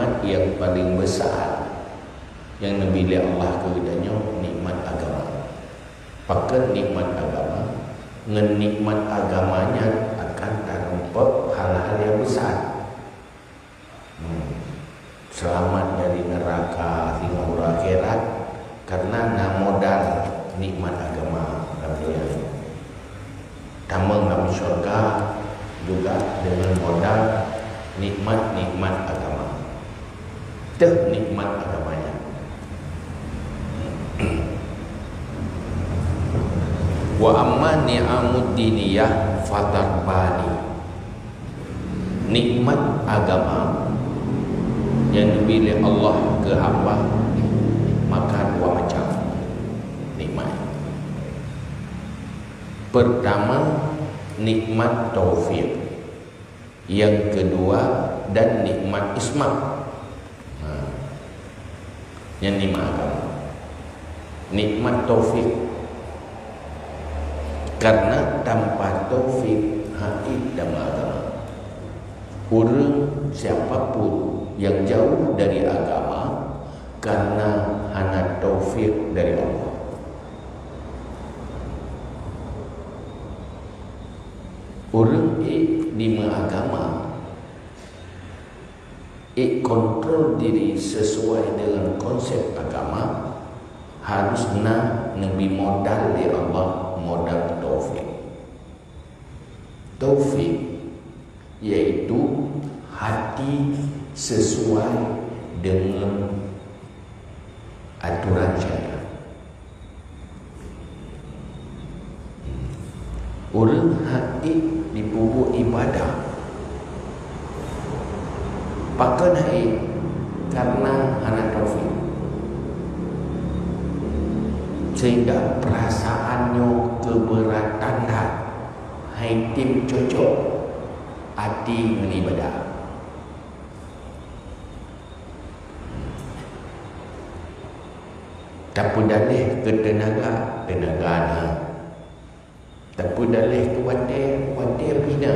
nikmat yang paling besar yang Nabi lihat Allah kepadanya, nikmat agama. Pakai nikmat agama, dengan nikmat agamanya akan tanpa hal-hal yang besar. Selamat dari neraka hingga akhirat karena modal nikmat agama. Tambah dalam syurga juga dengan modal nikmat agama. Itu nikmat agamanya. Wa amma ni'amud diniyah fatarbani. Nikmat agama yang diberi Allah ke hamba maka dua macam nikmat. Pertama, nikmat taufik. Yang kedua, dan nikmat ismah. Yang nikmat agama, nikmat taufik. Karena tanpa taufik haid dalam agama, orang siapapun yang jauh dari agama karena hanya taufik dari Allah. Orang di agama kontrol diri sesuai dengan konsep agama harus nabi modal di Allah, modal taufik. Taufik yaitu hati sesuai dengan aturan syariat. Orang hati di pupuk ibadah pakai haid karena anak taufik, sehingga perasaannya keberatan haid tim cocok hati beribadah. Tapi dalih ke tenaga tapi dalih ke wadah bina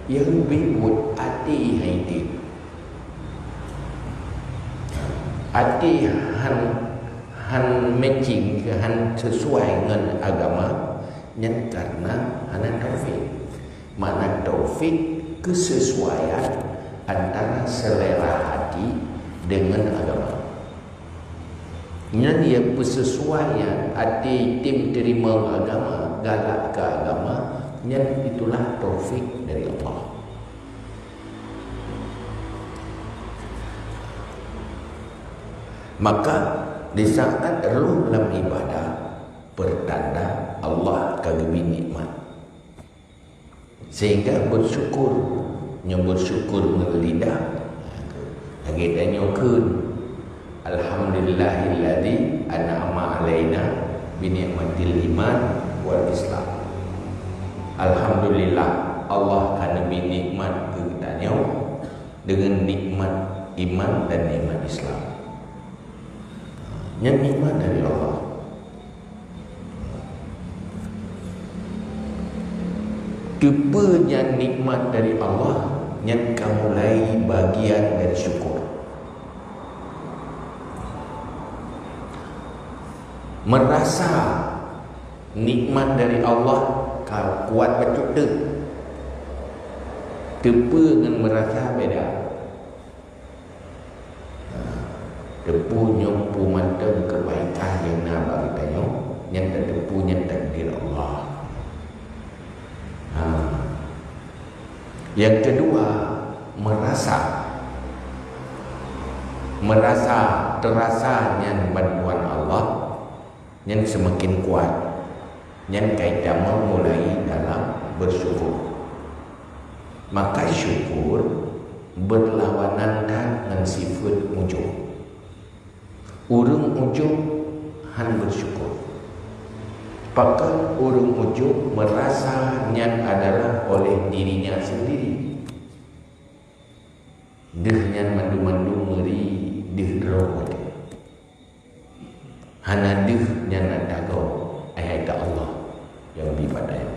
yang bibut hati haiti. Hati han matching, han sesuai dengan agama yang karena anak taufik. Mana taufik kesesuaian antara selera hati dengan agama. Yang dia persesuaian hati tim terima agama, galak ke agama, yang itulah taufik dari Allah. Maka di saat roh dalam ibadah pertanda Allah kagumi nikmat, sehingga bersyukur ngelidah lagi tanyokun alhamdulillahilladzi an'ama alaina bi ni'matil iman wal islam. Alhamdulillah Allah kan beri nikmat ke kita dengan nikmat iman dan nikmat Islam. Yang nikmat dari Allah. Kepenyan nikmat dari Allah yang kamu mulai bagian dari syukur. Merasa nikmat dari Allah kau kuat betul tu. Tepu dengan merasa beda. Tepu nyompu mantap kebaikan yang nak bagi yang tepunya takdir Allah. Yang kedua, terasa yang bantuan Allah yang semakin kuat, yang kaitan mulai dalam bersyukur. Maka syukur berlawanan dengan sifat ujub. Urung ujub han bersyukur. Maka urung ujub merasanya adalah oleh dirinya sendiri. Dehnya mandu-mandu ngeri deh rawat. Hana dehnya nadagau ayat Allah yang lebih padanya.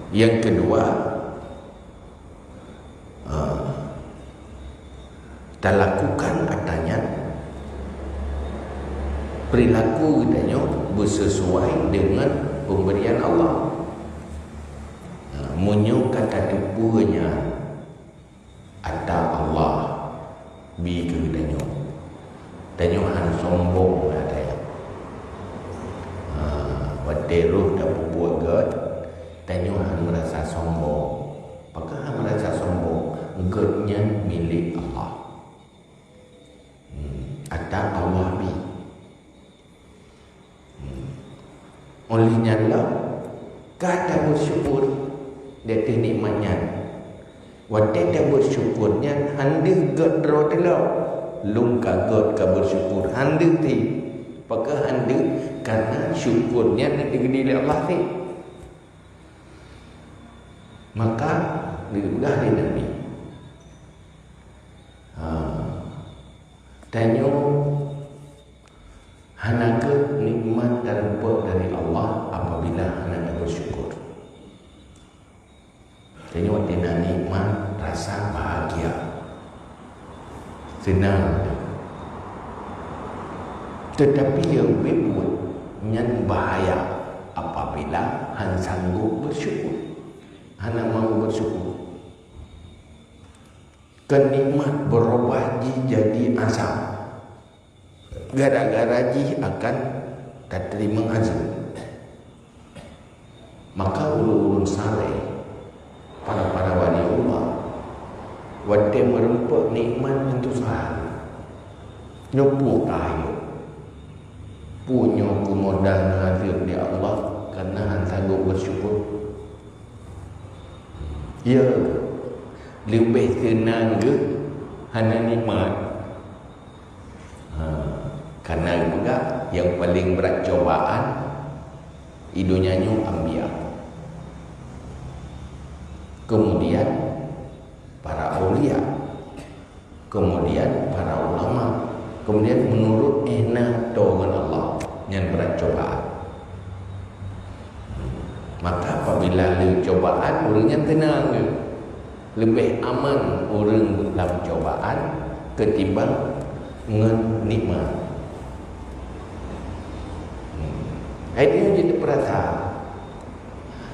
Yang kedua, dan lakukan katanya perilaku katanya bersesuai dengan pemberian Allah. Munyo kata depunya ada Allah bi ke danyo han sombong katanya. Waderuh dah buat god danyo han merasa sombong. Apakah han merasa sombong? Godnya milik Allah. Ada Allah bi. Olehnya lah kata bersyukur dia nikmatnya. Wadai dia bersyukurnya handi god rodelo lungka god ka bersyukur handi ti. Apakah handi? Karena syukurnya digede Allah ti. Maka diudah di Nabi. Tanyo hanaga nikmat dan berkat dari Allah apabila hanaga bersyukur. Jadi waktu nikmat rasa bahagia, senang. Tetapi yang berbuat yang bahaya apabila han sanggup bersyukur, hana mau bersyukur. Kenikmat berubah jadi azab. Gara-gara ji akan tak terima azab. Maka ulun-ulun saleh para wali Allah wadai merempak nikmat itu sahari nyopu tayo punya kemodal mengalir di Allah karena han sanggup bersyukur. Ya lebih tenang ke hana nikmat. Karena juga yang paling berat cobaan idunya nyu ambiya. Kemudian para aulia, kemudian para ulama, kemudian menurut enak dengan Allah yang berat cobaan. Maka apabila ada cobaan, orangnya tenang, lebih aman orang dalam cobaan ketimbang dengan nikmat. Ini jadi perhatian.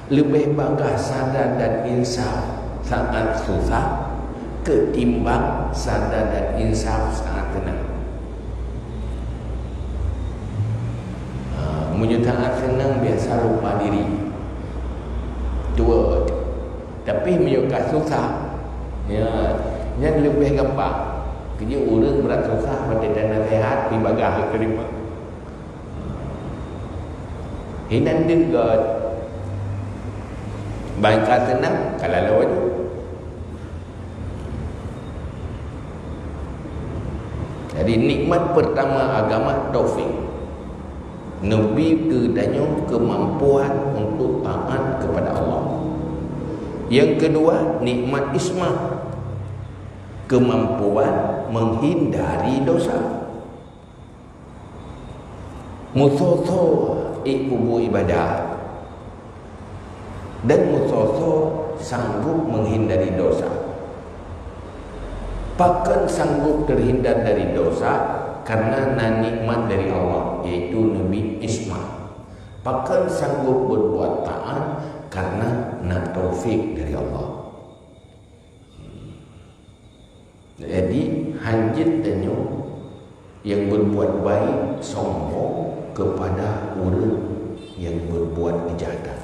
Lebih bagus sadar dan insaf saat susah ketimbang sadar dan insaf saat tenang. Menyatakan senang biasa lupa diri. Dua. Tapi menyuka susah, ya, yang lebih gampang. Kerja orang berat susah pada dana sehat di bagah terima. Hinan dekat. Baiklah tenang kalau lawan. Jadi nikmat pertama agama taufik. Nabi kedanya kemampuan untuk taat kepada Allah. Yang kedua nikmat ismah, kemampuan menghindari dosa. Musoso ibu ibadah dan musoso sanggup menghindari dosa. Bahkan sanggup terhindar dari dosa karena nikmat dari Allah, yaitu Nabi Isma. Bahkan sanggup berbuat taat karena taufik dari Allah. Jadi hanjit danyo yang berbuat baik sombong kepada orang yang berbuat kejahatan.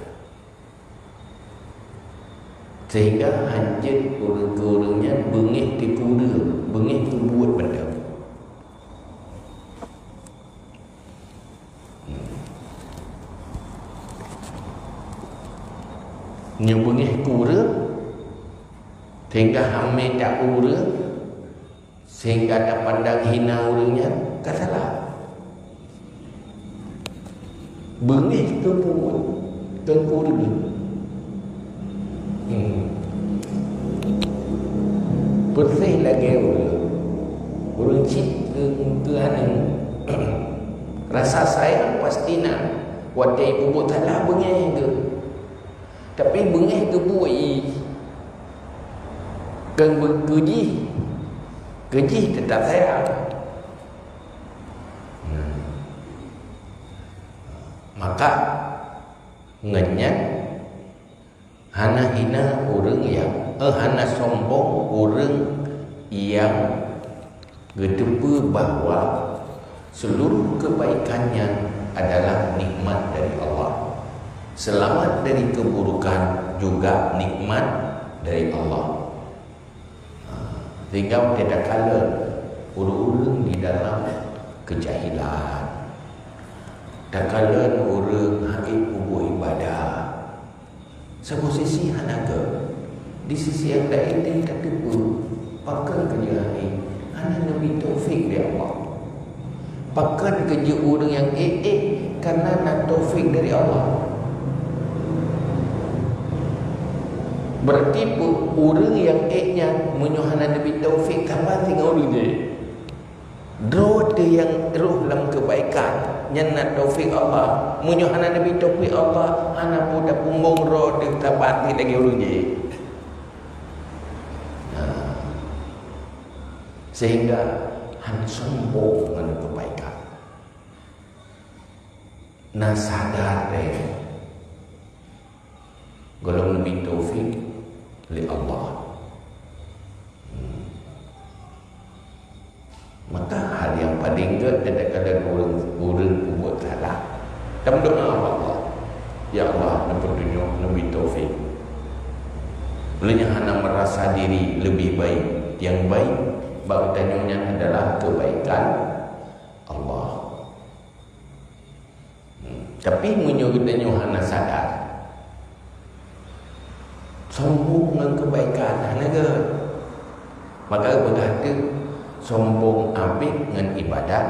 Sehingga hanjit orang-orangnya bengih dikuda, bengih buat benda. Nyebengih kura sehingga hamil tak ura, sehingga tak pandang hina orangnya, tak salah. Bengih tu pun tengkura ni. Bersih lagi orang cip ke anu. Rasa sayang pasti nak. Wadai bubuk taklah bengih ke. Tapi bengih ke buai. Kan berkuji. Keji tetap sayang. Maka ngenyan hana hina orang yang hana sombong orang yang gedepa bahawa seluruh kebaikannya adalah nikmat dari Allah. Selamat dari keburukan juga nikmat dari Allah. Sehingga tidak kala orang-orang di dalam kejahilan, tak kala orang haid kubur ibadah. Sebuah sisi hanaga, di sisi yang lain dia kata pun pakai kerja haid hana Nabi taufik dari Allah. Pakai kerja orang yang karena nak taufik dari Allah. Berarti orang yang nya menyuhana Nabi taufik kapan tinggal orang dia. Roh dia yang roh dalam kebaikan yang nak taufik Allah, menyuhana Nabi taufik Allah, anak muda punggung roh dia tabat lagi orang dia. Sehingga han sombong dengan kebaikan. Nah sadar deh, kalau Nabi taufik oleh Allah, maka hal yang paling gede kadang-kadang orang buat salah. Dan doa Allah, ya Allah, nampak tunjuk Nabi taufik. Olehnya hana merasa diri lebih baik, yang baik bagi tanyanya adalah kebaikan Allah. Tapi menyuruh tanya hana sadar sombong dengan kebaikan hana ke, maka berkata sombong apik dengan ibadat,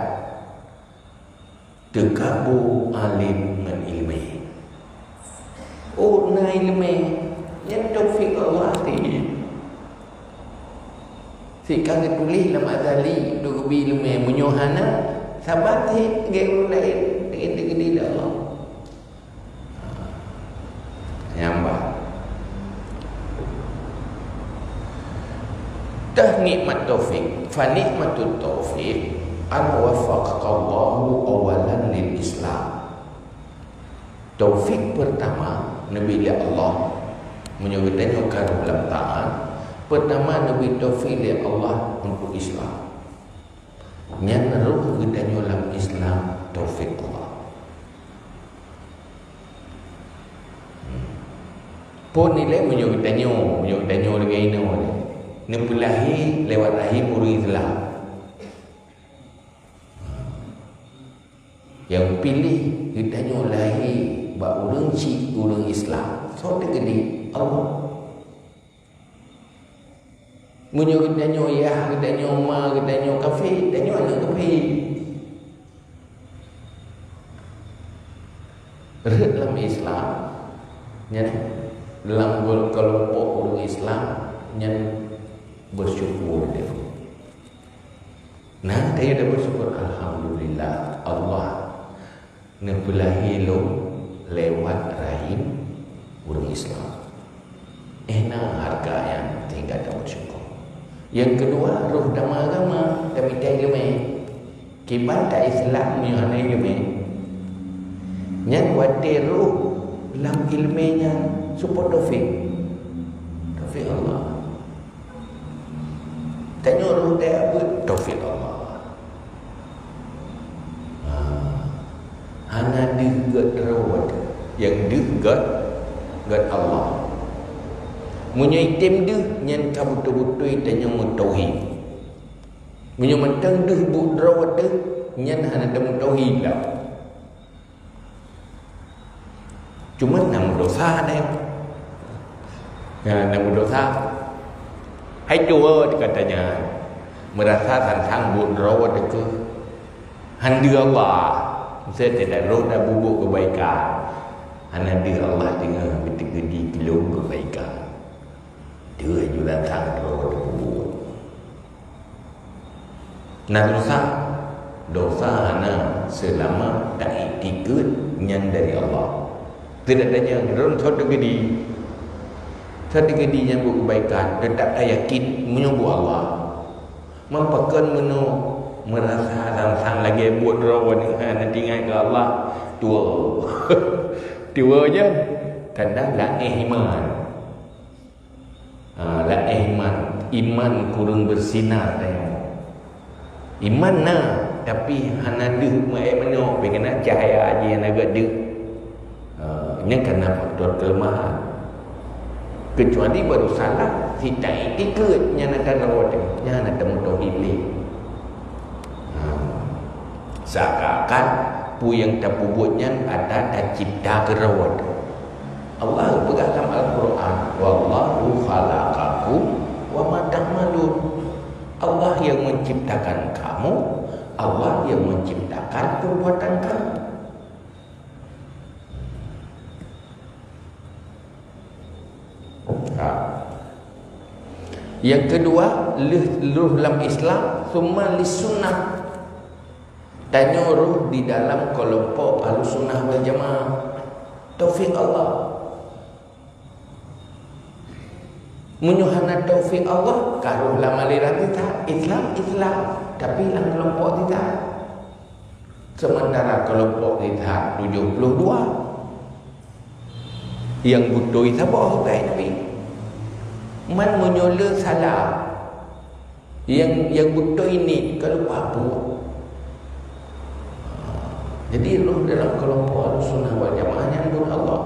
tegabur alim dengan ilmu. Oh na ilmu yang taufik Allah ti. Sikang tulis dalam azali duk bi ilmu menyuhana sabati ge lain gede-gede Allah. Nyambah dah nikmat taufik, fa nikmatut taufik an waffaqallahu awalan lil Islam. Taufik pertama Nabi Allah menyuruh tanyukan dalam ta'an. Pertama Nabi taufik dari Allah untuk Islam. Yang naruh kita dalam Islam taufik Allah. Pun nilai menyuruh tanyo lagi ini. Nempelahi lewat rahim orang Islam. Yang pilih ditanya lahir bak orang cik orang Islam. So gede Allah. Menyuruh ditanya ya, ditanya ma, ditanya kafir, ditanya anak kafir. Dalam Islam, dalam kelompok orang Islam yang bersyukur dia. Nah, dia dah bersyukur alhamdulillah Allah nebelahi lo lewat rahim orang Islam. Enak harga yang tinggal dah bersyukur. Yang kedua, roh dama agama tapi tak agama. Kibat tak Islam yang ada agama. Yang wate roh dalam ilmunya support taufik Allah. Tanya orang dia apa? Taufik Allah. Hana degat rawat yang degat Allah. Munya item dia yang kamu betul-betul tanya mutauhid. Munya mentang dia buat rawat dia yang hana temu tauhid lah. Cuma nama dosa dia. Nama dosa. Hai tua katanya merasa tentang budrawat itu handi Allah. Saya tidak roda bubuk kebaikan. Handi Allah dengan betul-betul kilo kebaikan. Dia juga tentang rawat bubuk. Nah dosa hana selama tak ikut yang dari Allah. Tidak tanya ron satu gedi. Satu gedi yang buat kebaikan, dia tak yakin menyembuh Allah. Mempakan menu merasa sang lagi buat rawan nanti ingat ke Allah tua. Tua je. Tanda la iman. La iman kurang bersinar tengok. Iman tapi hana deh mai mana pengen cahaya aja yang agak deh. Ini karena faktor kelemahan. Kecuali baru salah tidak ikut yang nak rawat yang nak temu tauhid ni. Seakan pu yang tak buatnya ada cipta kerawat. Allah berkata dalam Al-Quran, wallahu khalaqakum wa ma ta'malun. Allah yang menciptakan kamu, Allah yang menciptakan perbuatan kamu. Yang kedua, ruh dalam Islam, summa lis-sunnah. Tanya ruh di dalam kelompok Ahlussunnah wal Jamaah. Taufik Allah. Menyuhana taufik Allah, kalau dalam aliran kita Islam, tapi dalam kelompok kita. Sementara kelompok kita 72. Yang butuh itu apa Nabi? Man menyola salah. Yang butuh ini kalau apa? Jadi roh dalam kelompok Ahlussunnah wal Jamaah nyambut Allah.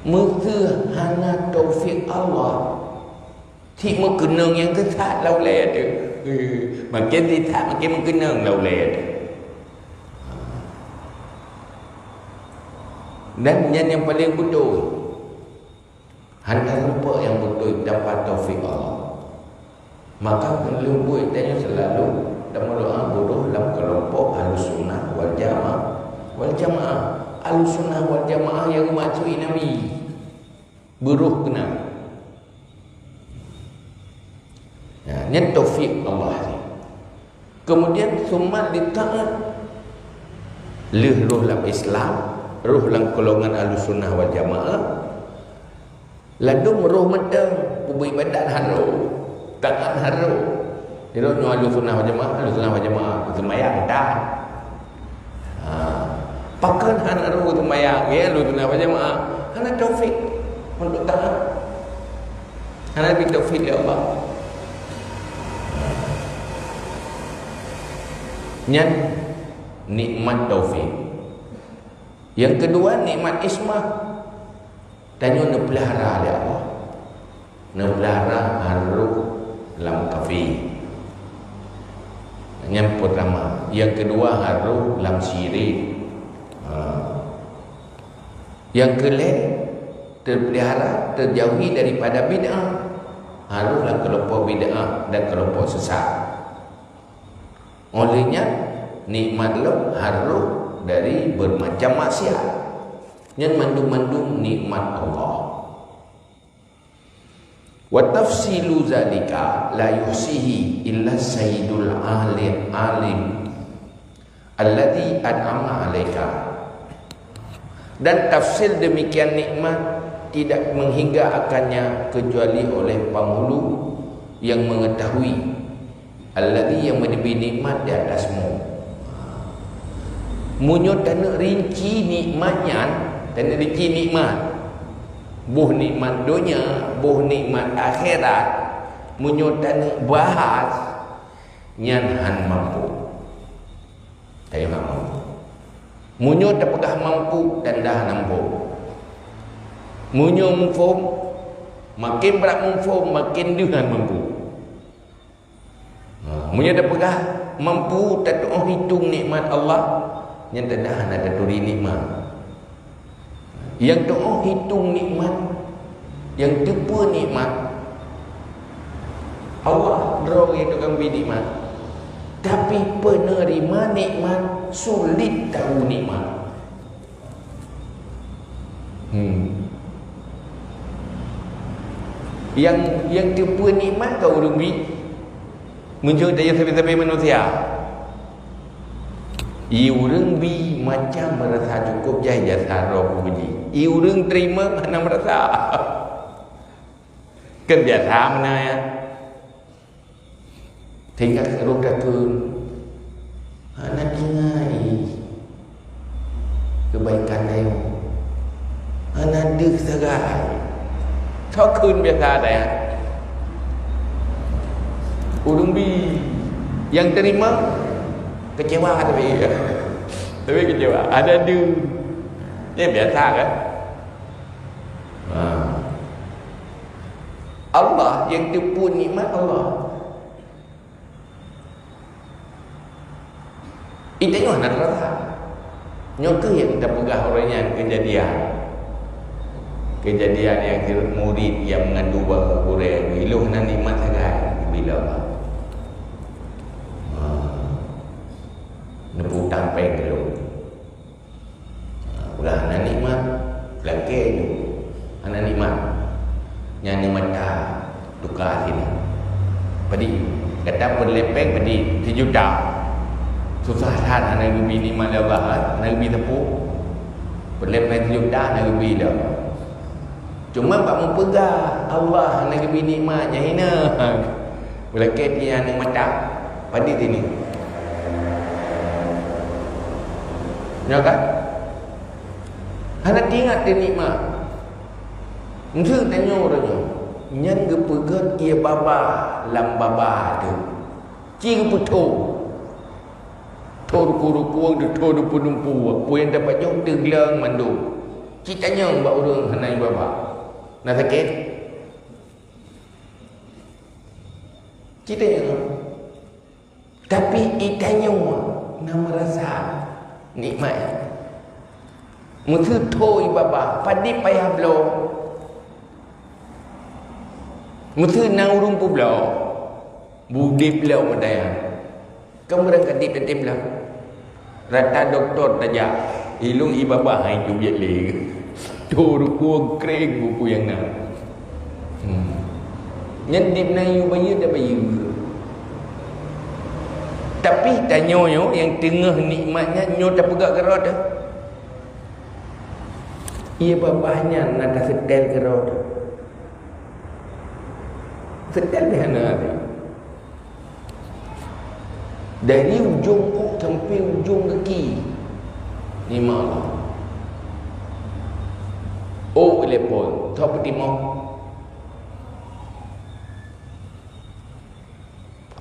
Maka hana taufik Allah. Tik mengenang yang tetap laulai tu. Makin tidak makin mengenang laulai tu. Dan yang paling bodoh, hanya lupa yang bodoh dapat taufik Allah. Maka perlu buat tanya selalu dan doa bodoh dalam kelompok Ahlussunnah wal Jamaah. Ahlussunnah wal Jamaah yang mematuhi Nabi beruh kena. Ini taufik Allah ni. Kemudian summa dita'at ruh dalam Islam, ruh dalam golongan Ahlussunnah wal Jamaah. Lalu roh medang kubui badan haru, tangan haru. Jadi Ahlussunnah wal Jamaah semayang dah. Pakan haru semayang ya Ahlussunnah wal Jamaah. Hana taufik untuk tahan. Hana bi taufik ya Allah. Nyan nikmat taufik. Yang kedua nikmat ismah. Tanya nak pelihara oleh Allah. Nak pelihara haruh dalam kafi. Yang pertama. Yang kedua haruh dalam syirik. Yang kelima terpelihara, terjauhi daripada bid'ah. Haruslah kelompok bid'ah dan kelompok sesat. Olehnya nikmat lo harus dari bermacam maksiat. Yang mandum-mandum nikmat Allah. Wa tafsilu zalika la yuhsihi illa sayyidul alim alladhi an'ama 'alaika. Dan tafsir demikian nikmat tidak menghingga akannya kecuali oleh penghulu yang mengetahui alladhi yang memberi nikmat di atasmu. Munyo tak rinci nikmatnya, tak rinci nikmat. Buh nikmat dunia, buh nikmat akhirat. Munyo tak bahas nyan han mampu. Tak mampu. Munyo tak pegah mampu dan dah nampu. Munyo mufum, makin berat mufum, makin dia mampu. Munyo tak pegah mampu, tak tahu hitung nikmat Allah. Yang tak dah ada turi nikmat. Yang tahu hitung nikmat, yang tepa nikmat. Allah draw itu kan nikmat. Tapi penerima nikmat sulit tahu nikmat. Yang tipu nikmat kau rugi. Muncul daya sampai-sampai manusia. Iurang bi macam merasa cukup jaya sarok puji. Iurang terima mana merasa. Kebiasaan mana ya? Tinggal seruk takun. Anak ingai kebaikan dia. Anak dek segai. Takun biasa ada ya. Udung bi yang terima kecewa tapi kecewa. Ada du. Ini biasa kan? Allah yang tipu nikmat Allah. Itu yang nak rasa. Nyoke yang kita pegang orangnya kejadian yang murid yang mengandung orang iluh nan nikmat sangat bila Allah. Nepu tampeng dulu. Udah anak nikmat laki itu anak nikmat yang nikmat tukar sini padi kata berlepeng padi 1 juta susah hati anak ubi ni mana bahat anak ubi tepu berlepeng 1 juta anak ubi dah cuma pak mempegang Allah anak ubi nikmatnya hina berleket dia anak mata padi sini ya kan anak ingat dia nikmat Mesti tanya orangnya Nyan gepegat ia baba lam baba tu Cik putu Tor kurukuang de tor punumpu Apa yang dapat jom teglang mandu Cik tanya mbak orang hanai baba Nak sakit? Cik tanya Tapi itanya nak merasa nikmat Mesti toi baba Padi payah belum Mesti nang urung pula Budip lah madaya Kamu berangkat dip dan tim lah Rata doktor tajak Ilung ibabah hai cubiat lagi Tur kuang kreng buku yang nak Yang dip nang yu bayu dah bayu Tapi tanya yo yang tengah nikmatnya nyo tak pegak kerot dah Ia babahnya nak setel kerot Sedang dihana dari ujung kok sampai ujung kaki ni malah lepon tahu peti mau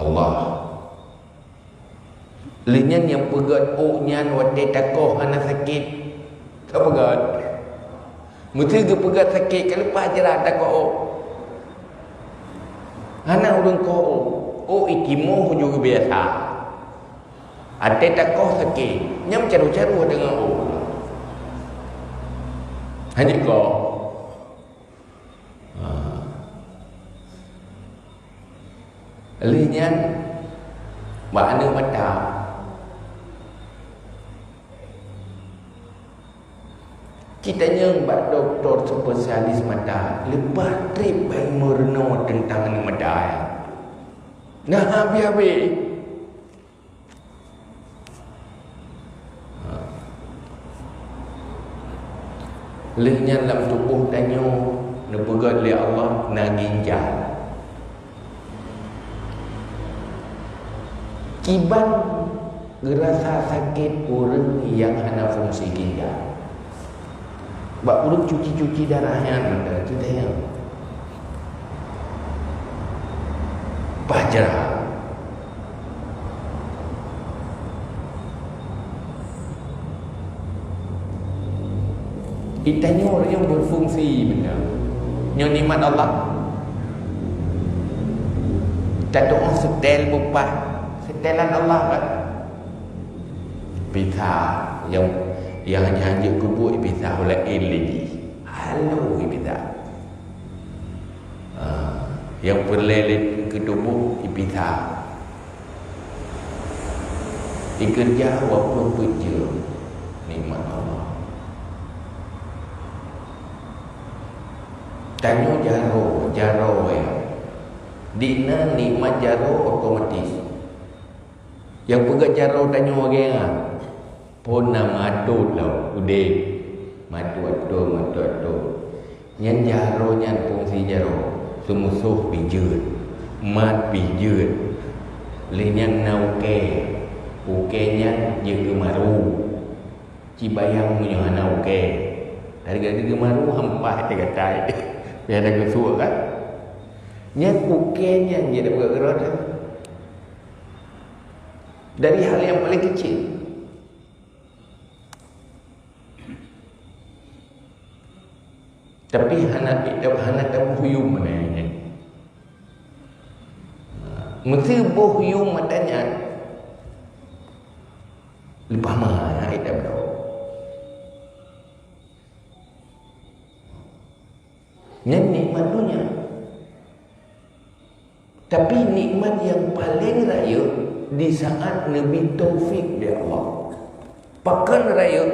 Allah lenyan yang pegat nyan wate takoh anak sakit tak pegat mesti ke pegat sakit kalau pajaran takoh anak orang kau ikimo juga biasa ada tak kau sakit nyam caru-caru dengan hanya kau lihat mana mata kita nyembah doktor spesialis mata lepas trip yang merno tentang ni mata nah habis-habis lehnya dalam tubuh tanya nepegat oleh Allah nak ginjal kiban gerasa sakit orang yang hana fungsi ginjal Bak urut cuci-cuci darahnya anda kita yang baca kita ni orang yang berfungsi benar yang nikmat Allah tak doa setel bupah setelan Allah kan pita yang hanya kubur ibizah oleh lagi halo ibizah yang perlelit ke tubuh ibizah dikerja walaupun kerja nikmat Allah tanya jaro dina nikmat jaro otomatis yang pegat jaro tanya orang pun nama atut lah udah matu atut yang jaro nya fungsi jaro Semusuh pijut, mat pijut, lenyang nauke, ukenya je gemaru, cibayang punya nauke. Dari gada gemaru hampah dia katai, biar ada kesua kan? Yang ukenya je dah bergerak. Dari hal yang paling kecil. Tapi hana tak huyum mananya. Mesti huyum matanya. Lepas mana kita tahu. Yang nikmat dunia. Tapi nikmat yang paling raya di saat Nabi taufik dia Allah. Pakan raya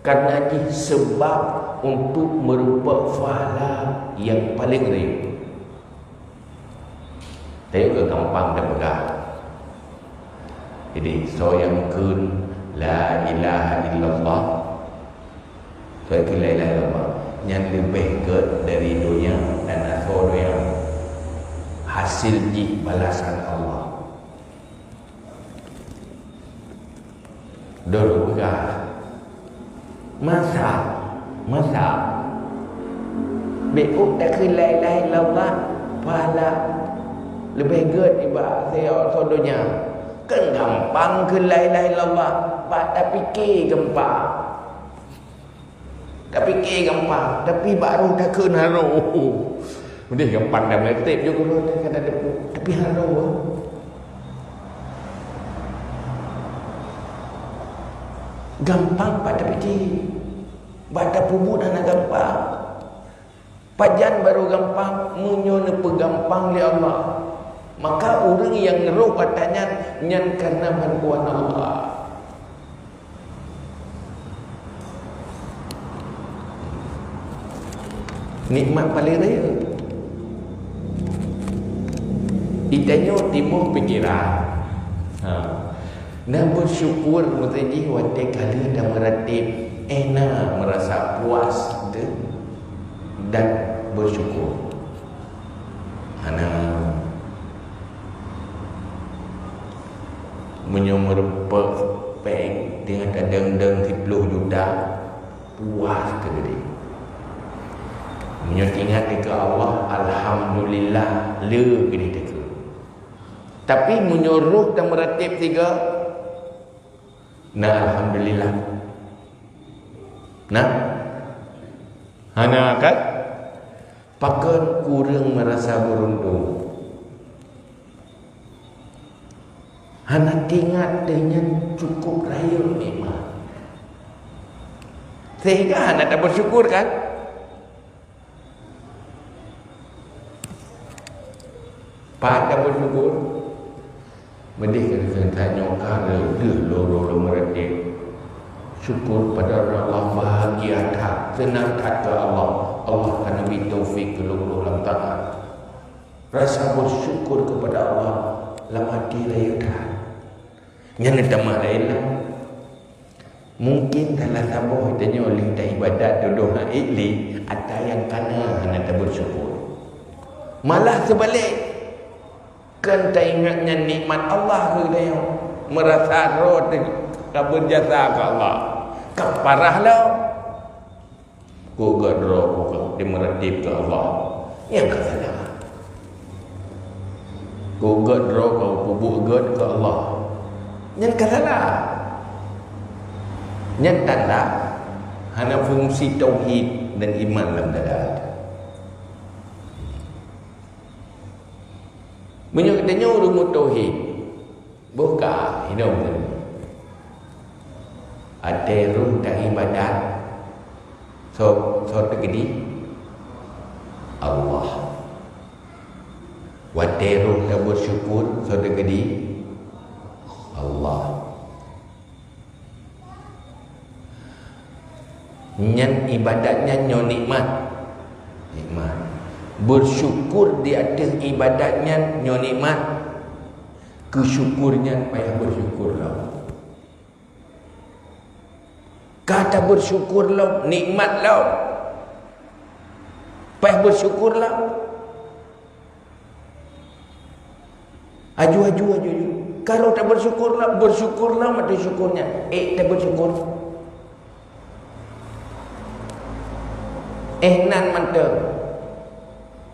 karena ini sebab untuk merupakan pahala yang paling raya. Tengok ke gampang dah pegang. Jadi so yang kun la ilaha illallah. So yang la ilaha illallah yang lebih ke dari dunia dan asal yang hasil di balasan Allah. Dulu pegang. Masa beuk tak ke la ilaha illallah pahala lebih good ibarat saya sodonya kan gampang ke la ilaha illallah tak fikir gampang tapi baru tak ke haru mending gampang dah meletip juga kata depu tapi haru gampang pada fikir baca pubut anak gampang pajan baru gampang munyona pegampang li Allah maka orang yang roh katanya nyan karena bantuan Allah nikmat paling raya ditanya timbul pikiran dan bersyukur mutaji wate kali dah meratib enak merasa puas dan bersyukur. Anak menyumur peng dengan kadang-kadang 10 juta puas ke diri. Ingat ke Allah alhamdulillah le ke diri. Tapi menyuruh dan meratib 3 alhamdulillah. Hana kan pakan kurang merasa beruntung. Hana ingat dengan cukup raya nikmat. Sehingga hana tak bersyukur kan? Pada bersyukur. Mendih kan tanya kara loro meratib. Syukur pada Allah bahagia tak senang tak ke Allah akan beri taufik ke luruh taat rasa bersyukur kepada Allah dalam hati raya tak yang ditambah lain lah mungkin dalam sabar tanya oleh tak ibadat duduk ikli ada yang kena tak bersyukur malah sebalik kan tak ingatnya nikmat Allah ke dia merasa roh tak berjasa ke Allah kaparahlah ku gadro ku dimeratib ke Allah yang kata ku gadro ku pubuk gad ke Allah yang kata yang tanda hanya fungsi tauhid dan iman dalam dada menyukatnya urut tauhid buka hidup ada ruh dan ibadat so tergedi Allah wateruh dan bersyukur so tergedi Allah nyan ibadatnya nyo nikmat bersyukur di atas ibadatnya nyo nikmat kesyukurnya payah bersyukurlah kata bersyukurlah nikmatlah payah bersyukurlah Aju. Kalau tak bersyukurlah mati syukurnya. Tak bersyukur. Nan mata.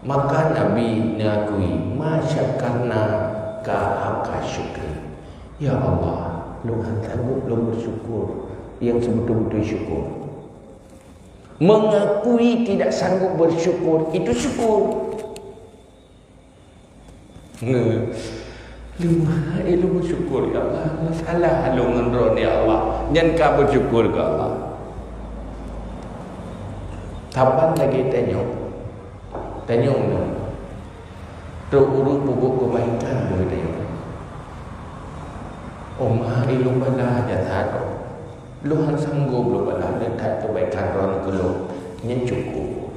Maka Nabi mengakui, masyakarna ka syukri. Ya Allah, lu sanggup lu bersyukur yang sebetul-betul syukur. Mengakui tidak sanggup bersyukur itu syukur. Lu bersyukur ya Allah. Salah lu ngendron ya Allah. Jangan kau bersyukur ke Allah. Kapan lagi tanya ni. Terurut pupuk kebaikan boleh tanya. Maha ilu bala jatah. Lu hang sanggup lu bala dekat kebaikan ron ke lu. Yang cukup.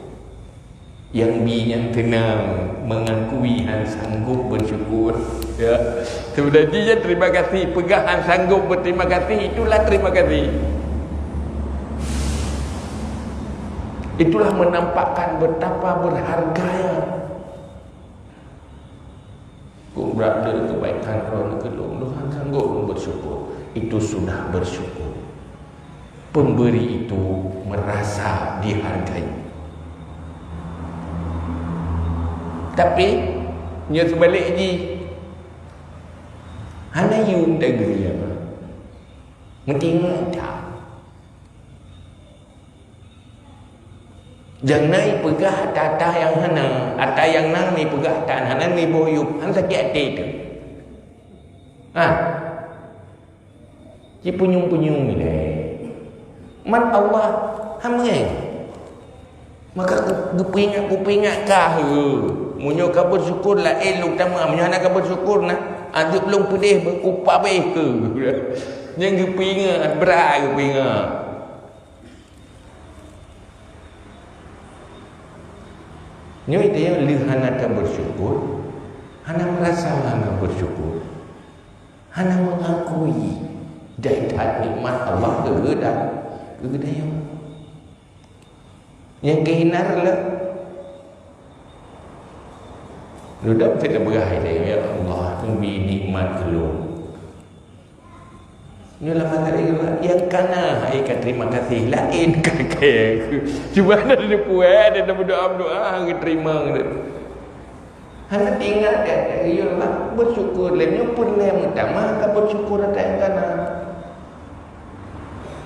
Yang yang tenang mengakui hang sanggup bersyukur. Ya. Sebenarnya terima kasih. Pegang hang sanggup berterima kasih. Itulah terima kasih. Itulah menampakkan betapa berharganya. Kau berada kebaikan ron ke lu. Lu hang sanggup bersyukur. Itu sudah bersyukur. Pemberi itu merasa dihargai. Tapi nya sebalik ji hana yun tagri apa mentinggal tak jangan pegah tata yang hana atau yang nang ni pegah tan hana ni boyup han sakit hati tu ji punyung-punyung ni man Allah hamngai maka kupingat kah munyo ka bersyukur lah elok tama munyo nak bersyukur nah aduk belum pedih berkupa baik ke yang kupingat berai kupingat nyo itu yang hana tak bersyukur hana merasa hana bersyukur hana mengakui daihat nikmat Allah kegedayan yang kehinar lah Ludah kita berakhir ya Allah tumbi nikmat kelung. Ini lama kali yang kana hai terima kasih lain kakek. Cuba ada puas ada berdoa terima. Hanya tinggal ya Allah bersyukur lemnya pun lem utama ka bersyukur ada yang kana.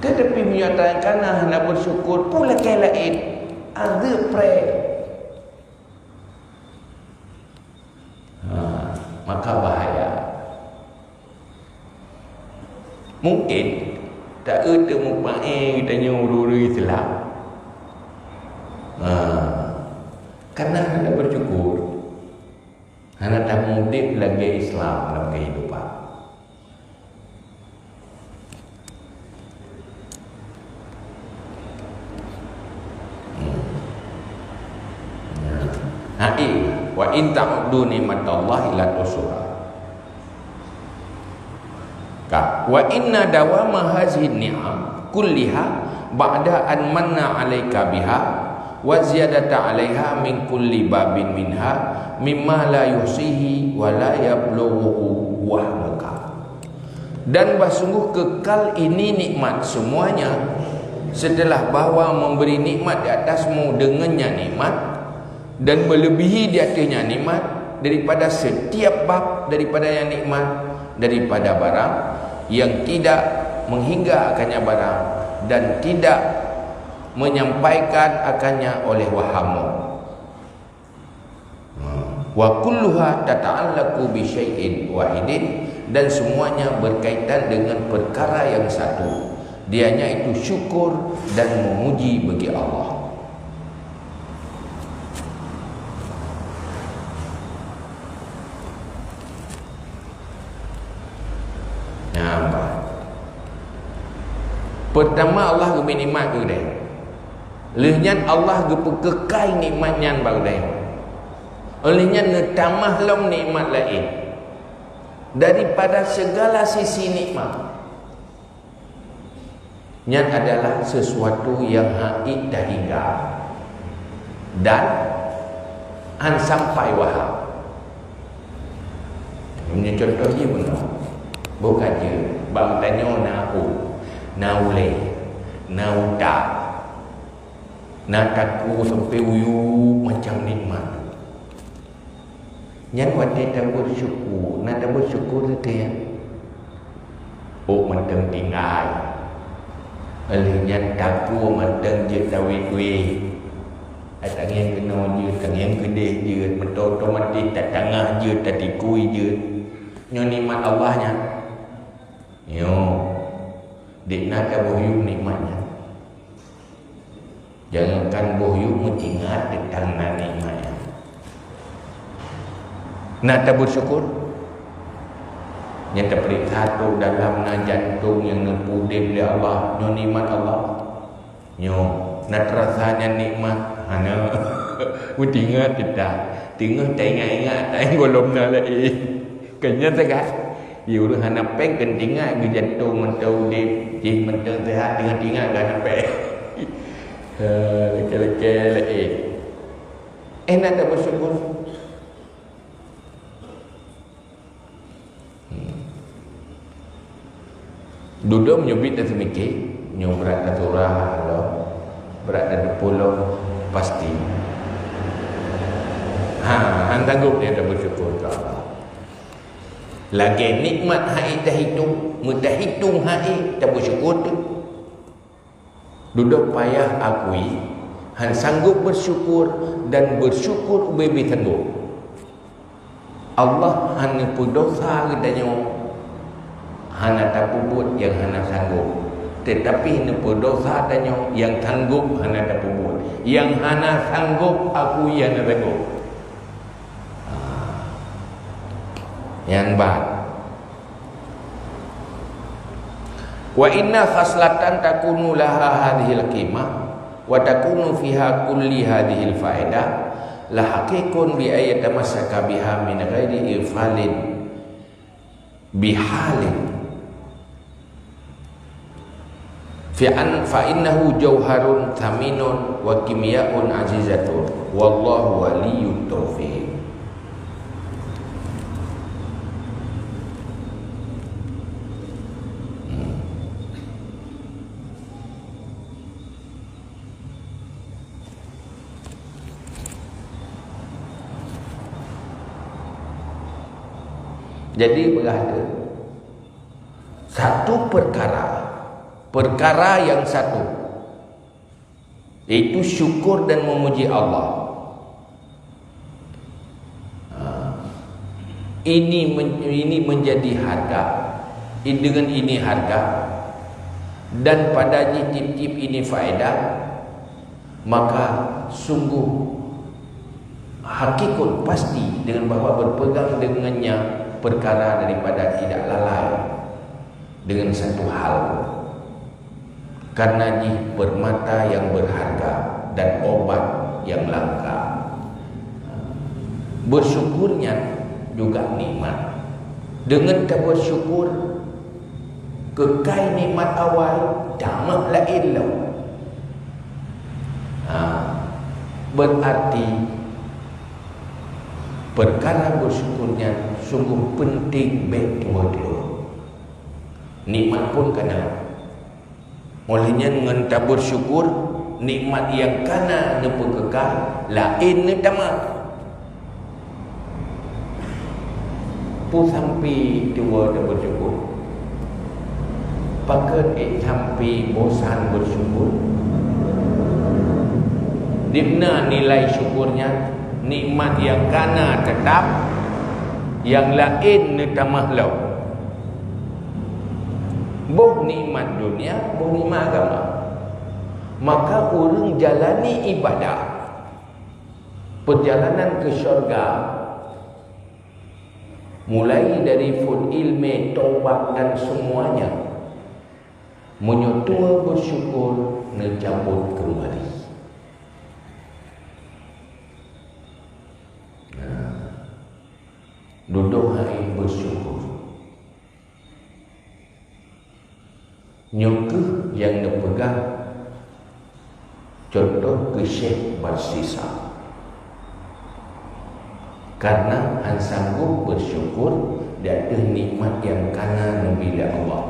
Tetapi menyatakan kana nak bersyukur pula ke lain. Ada pray. Maka bahaya. Mungkin tak ada mupae kita nyuruh Islam. Karena anda bersyukur, anda tak mudik lagi Islam dalam kehidupan. Wa in ta'uddu ni'matallahi la tuhsuha. Wa inna dawama hazihi ni'am kulliha ba'da an manna 'alaika biha wa ziyadata 'alaiha min kulli babin minha mimma la yuhsihi wa la yablughu wahmuka. Dan sungguh kekal ini nikmat semuanya setelah bahwa memberi nikmat di atasmu dengannya nikmat dan melebihi di atasnya nikmat daripada setiap bab daripada yang nikmat daripada barang yang tidak menghingga akannya barang dan tidak menyampaikan akannya oleh wahamu. Wa kulluha tata'allaqu bi syai'in wahidin, dan semuanya berkaitan dengan perkara yang satu, dianya itu syukur dan memuji bagi Allah. Pertama Allah beri nikmat ke dia. Lehnya Allah kekai nikmatnya baru dia. Olehnya netamah long nikmat lain. Daripada segala sisi nikmat. Nya adalah sesuatu yang haid dah hingga dan sampai wahab. Punya contoh je benar. Bukan je. Bang tanya naule, nauta, nataku sampai uyu macam nikmat. Yang wajib tak bersyukur, nak tak bersyukur tu ya. Oh mentang tinggal. Alihnya taku mentang je tawi-tawi. Tangan kena je, tangan kedih je, mentang otomatis tak tengah je, tak tikui je. Nyo nikmat Allahnya. Yo. Dik nak bohyuk nikmatnya. Jangankan bohyuk mengingat tentang nikmatnya. Nak tak bersyukur? Yang terperiksa tu dalam jantung yang nepudih oleh Allah, nyo nikmat Allah. Nyo nak rasanya nikmat hana mengingat kita. Tengah tak ingat-ingat tak golom na lai. Kenya tegak. You hana pek kentingat ke jantung mentau di jih mentau sehat dengan tingat kan pek. Leke-leke nak tak bersyukur? Duduk menyubit dan semikir, berat dan surah, berat dan pulau pasti. Han tanggup dia tak bersyukur ke Allah. Lagi nikmat hai tak hitung, mudah hitung hai tak bersyukur tu. Duduk payah akui, han sanggup bersyukur dan bersyukur lebih sanggup. Allah hanya berdosa katanya, hana tak pubut yang hana sanggup. Tetapi hanya berdosa katanya yang sanggup hana tak pubut. Yang hana sanggup akui hana sanggup. Yang baik. Wa inna khaslatan takunu laha hadhil qimah wa takunu fiha kulli hadhil faedah la haqiqun bi ayat tamassaka biha min ghairi ifalin bihalin fa innahu jauharun thaminun wa kimyaun azizatun wallahu waliyyut taufiq. Jadi berada satu perkara yang satu, iaitu syukur dan memuji Allah. Ini menjadi harga. Dengan ini harga dan padanya tip-tip ini faedah, maka sungguh hakikat pasti dengan bahawa berpegang dengannya perkara daripada tidak lalai dengan satu hal, karena ini permata yang berharga dan obat yang langka. Bersyukurnya juga nikmat. Dengan tak bersyukur, kekal nikmat awal tamak lain lau. Berarti perkara bersyukurnya sungguh penting betul. Nikmat pun kena. Olehnya dengan tak bersyukur, nikmat yang kena nepekekal lain ni tamak. Pu sampai tua tak bersyukur. Pakai sampai bosan bersyukur. Di mana nilai syukurnya? Nikmat yang kana tetap, yang lain ni tamah lau. Boh nikmat dunia, boh nikmat agama. Maka orang jalani ibadah, perjalanan ke syurga, mulai dari fun ilmu, taubat dan semuanya, menyotua bersyukur, ngecabut kembali. Duduk hari bersyukur. Nyukuh yang dipegang contoh ke Syekh Barsisa. Karena han sanggup bersyukur di atas nikmat yang kanan bila Allah.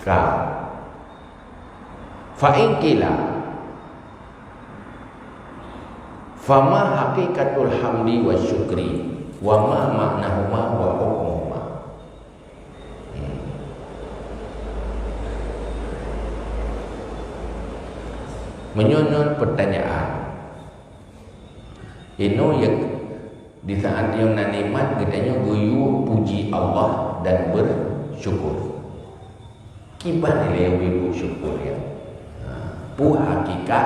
Ka fa in qila fama haqiqatul hamdi wa syukri wa ma ma'nahuma wa hukmuhuma. Menyusun pertanyaan ini yang di saat yang nikmat katanya guyu puji Allah dan bersyukur. Kiban yang bersyukur ya. Pu hakikat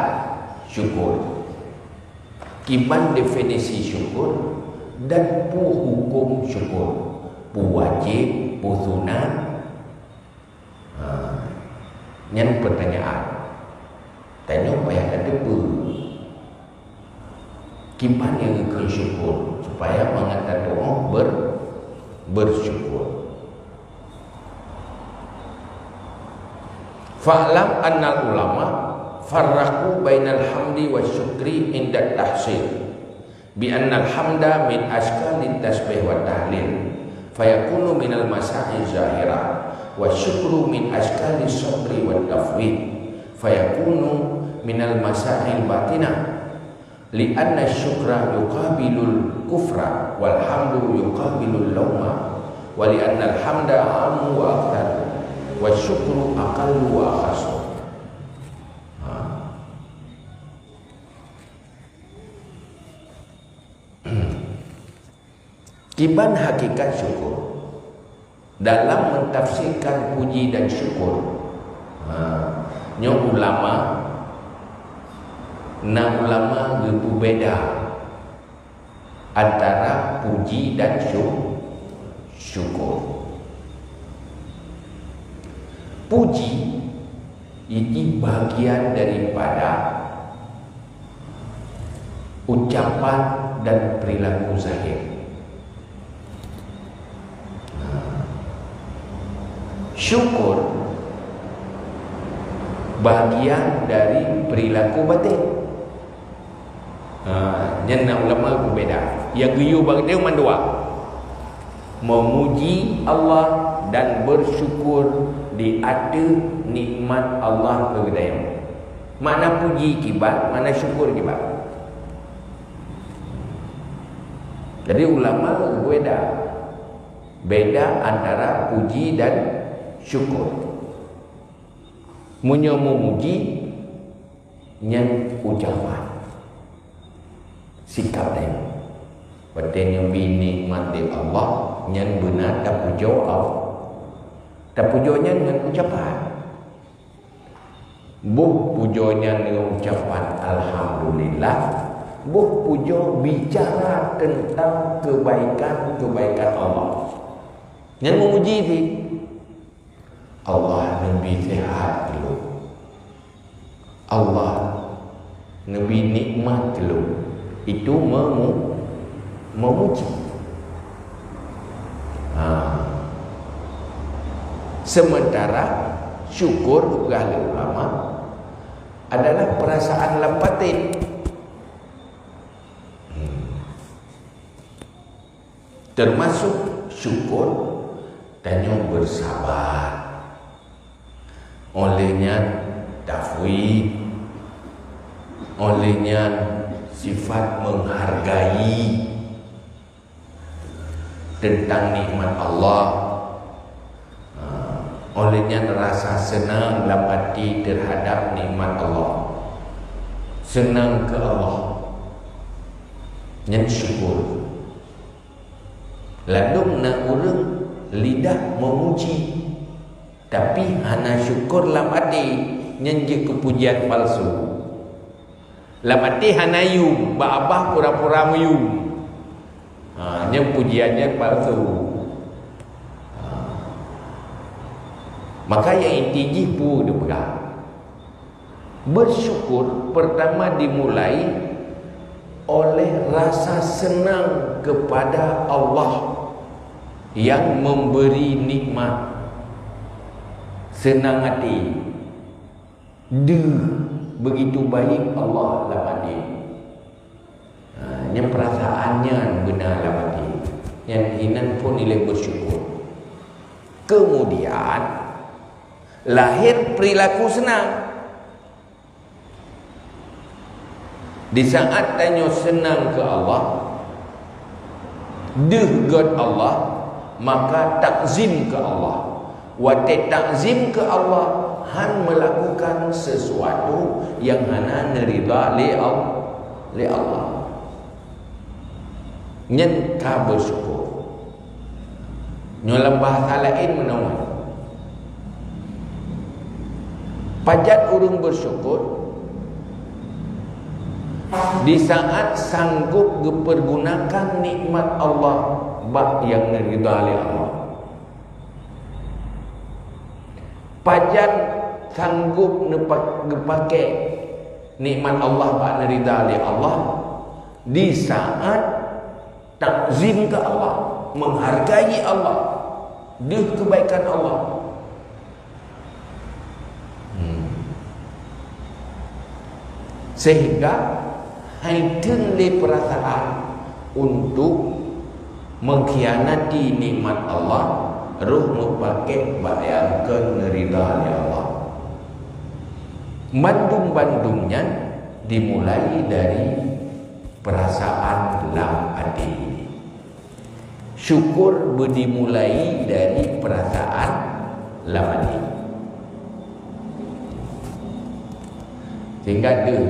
syukur. Kiban definisi syukur dan pu hukum syukur. Pu wajib, pu sunat. Yang pertanyaan. Tanya payah ada pu. Kiban yang bersyukur supaya mengatakan doa bersyukur. Fa'lam annal ulama farraqu bainal hamdi wa syukri inda tahsil bi annal hamda min ashkalit tasbih wa tahlil fayakunu minal masa'i zahira wa syukru min ashkalis sabri wa tafwid fayakunu minal masa'il batina li anna syukra yuqabilul kufra wal hamdu yuqabilul lawma wa li anna al hamda amu wa aktar wa syukru aqallu wa akhasu. Kiban hakikat syukur dalam mentafsirkan puji dan syukur. Nyong ulama berbeza antara puji dan syukur. Puji ini bagian daripada ucapan dan perilaku zahir. Syukur bagian dari perilaku batin. Yang ulama berbeza. Yang guyu bagi dia mandua. Memuji Allah dan bersyukur di atas nikmat Allah kepada. Mana puji kibat, mana syukur kibat. Jadi ulama berbeza. Beda antara puji dan syukur. Munyo memuji nyan ucapan sikap dia. Bertanya binikmat di Allah nyan benar tak pujo Allah. Tak pujonya dengan ucapan. Buh pujonya dengan ucapan alhamdulillah. Buh pujo bicara tentang kebaikan Allah. Yang memuji ni Allah Nabi sehat dulu. Allah Nabi nikmat dulu. Itu memuji. Sementara syukur ahli ulama adalah perasaan batin. Termasuk syukur dan yang bersabar. Olehnya tafwid, olehnya sifat menghargai tentang nikmat Allah, olehnya rasa senang dalam hati terhadap nikmat Allah, senang ke Allah, yang syukur. Lalu nak orang lidah memuji, tapi hana syukur dalam hati nyenjek kepujian palsu. Dalam hati hana yum, babah pura-pura meyum. Yang pujiannya palsu. Maka yang inti pun dia pegang. Bersyukur pertama dimulai oleh rasa senang kepada Allah yang memberi nikmat. Senang hati. Begitu baik Allah dalam hati. Yang perasaannya benar mati. Yang hinan pun nilai bersyukur. Kemudian lahir perilaku senang. Di saat tanya senang ke Allah, dehgat Allah, maka takzim ke Allah. Waktu takzim ke Allah, han melakukan sesuatu yang hana nerida li Allah. Nyen ka bersyukur. Dalam bahasa lain menawan. Pajat urung bersyukur di saat sanggup dipergunakan nikmat Allah bak yang nerida li Allah. Pajat sanggup dipakai nikmat Allah bak nerida li Allah di saat takzim ke Allah, menghargai Allah, dia kebaikan Allah. Sehingga haidun le perasaan untuk mengkhianati nikmat Allah, ruh pakai bayangkan nerida li Allah. Bandung-bandungnya dimulai dari perasaan lam hati. Syukur dimulai dari perasaan lam hati. Sehingga dia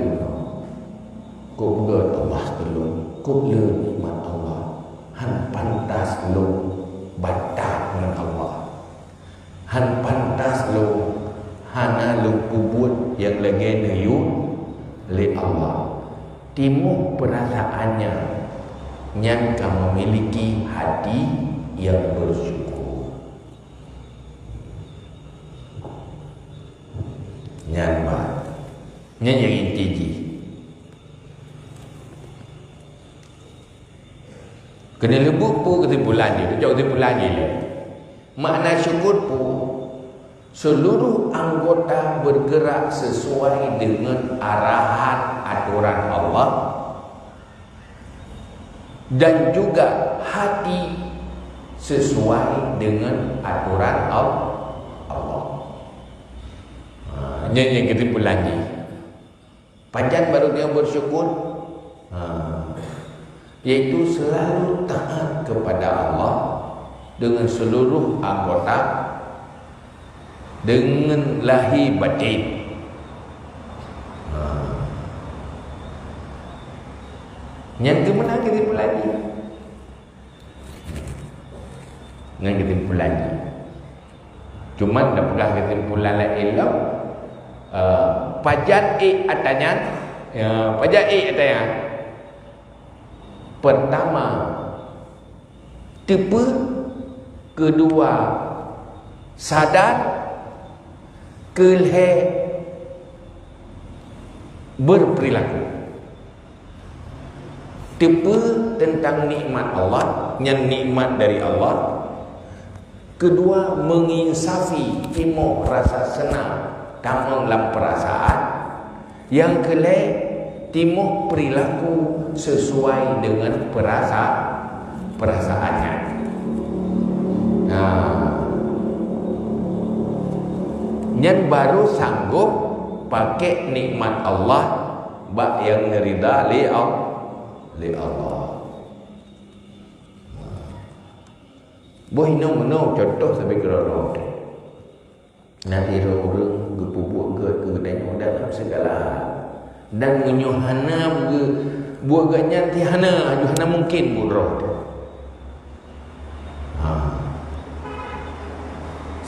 kau Allah tolong, kau nikmat Allah, han pantas lo batak dengan Allah, han pantas lo hana lo kubut yang lagi nayu le Allah. Timuh perasaannya yang kamu memiliki hati yang bersyukur. Nyanma yang tinggi. Kena lebuk pun kesimpulan dia. Jauh kesimpulan dia. Makna syukur pun seluruh anggota bergerak sesuai dengan arahan aturan Allah, dan juga hati sesuai dengan aturan Allah. Yang kesimpulan ni panjang baru dia bersyukur, iaitu selalu taat kepada Allah dengan seluruh anggota, dengan lahir batin. Yang kemana kesimpulan ni? Yang kesimpulan ni cuma dah pegang kesimpulan lain lah. Pajat atanya, pajat atanya. Pertama tipe, kedua sadar, kelhe berperilaku. Tipe tentang nikmat Allah, yang nikmat dari Allah. Kedua, menginsafi timo rasa senang tamang dalam perasaan. Yang kelih, timo perilaku sesuai dengan perasaannya. Yang baru sanggup pakai nikmat Allah bak yang nerida li Allah. Boleh no contoh sampai kerana nanti orang gepubuk ke tengok dalam segala dan menyuhana buat ganya tihana juhana mungkin buroh.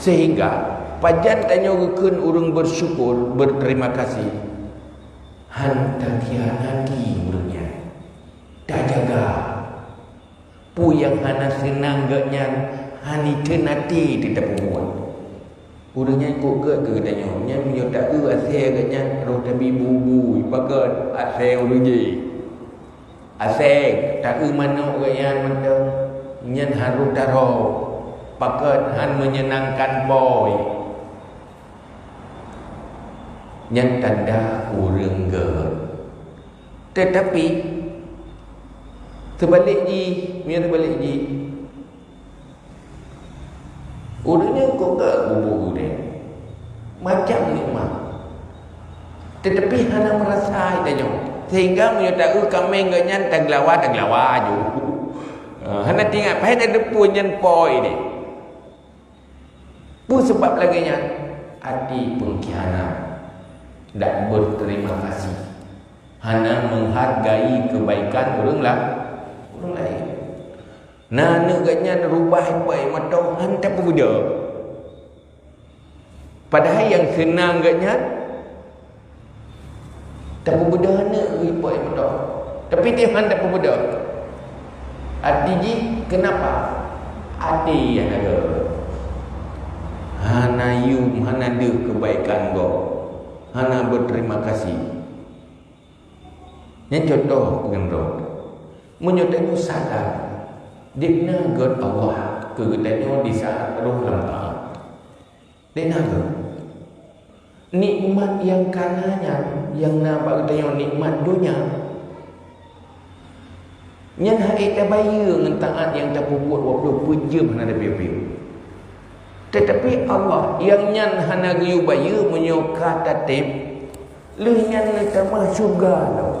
Sehingga pajan tanya rukun orang bersyukur, berterima kasih, han tak hianati urangnya, dah jaga pu yang hana senang gaknya hani tenati tidak buat urangnya kok ke tanya nya punya tak ke asal gaknya roh tabi bubu pakat asal urangnya asal tak ke mana gaknya mentang nyen harus daro pakat han menyenangkan boy yang tanda urang ge. Tetapi Terbalik ji, punya terbalik ji. Udahnya kok tak bubuk udah. Macam nikmat. Tetapi hana merasa tanya. Sehingga punya tahu kami enggaknya taglawa je. Hana tinggal pai ada punyan poi ni. Pun sebab lagi nya hati pengkhianat. Tak berterima kasih. Hana menghargai kebaikan orang lain. Nah, negaknya rubah baik mata hantar pemuda. Padahal yang senang gaknya tak pemuda hana baik mata. Tapi dia hantar pemuda. Hati ji kenapa? Hati yang ada. Hana yum, hana ada kebaikan go. Hana berterima kasih. Yang contoh dengan roh. Menyatakan sadar. Dikna God Allah kegedannya di saat roh lemah. Dikna God. Nikmat yang kananya, yang nampak katanya nikmat dunia. Yang hari terbayar dengan taat yang terbuat waktu pejam hana biar-biar. Tetapi Allah yang nyan hana gayu bayar menyokah tatib. Leh nyan termah syurga tau.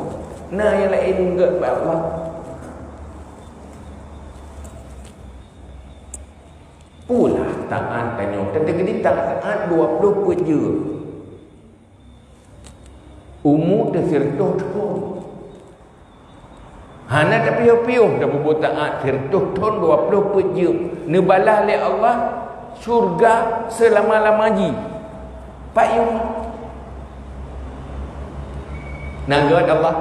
Nah yang lain enggak Allah. Pula taat tanya. Tetapi taat 20 peja. Umur tersirtuh pun. Hana tak piuh-piuh dah berbuat taat sirtuh ton 20 peja. Nebalah oleh Allah syurga selama-lamanya. Pak Yum. Nagat Allah.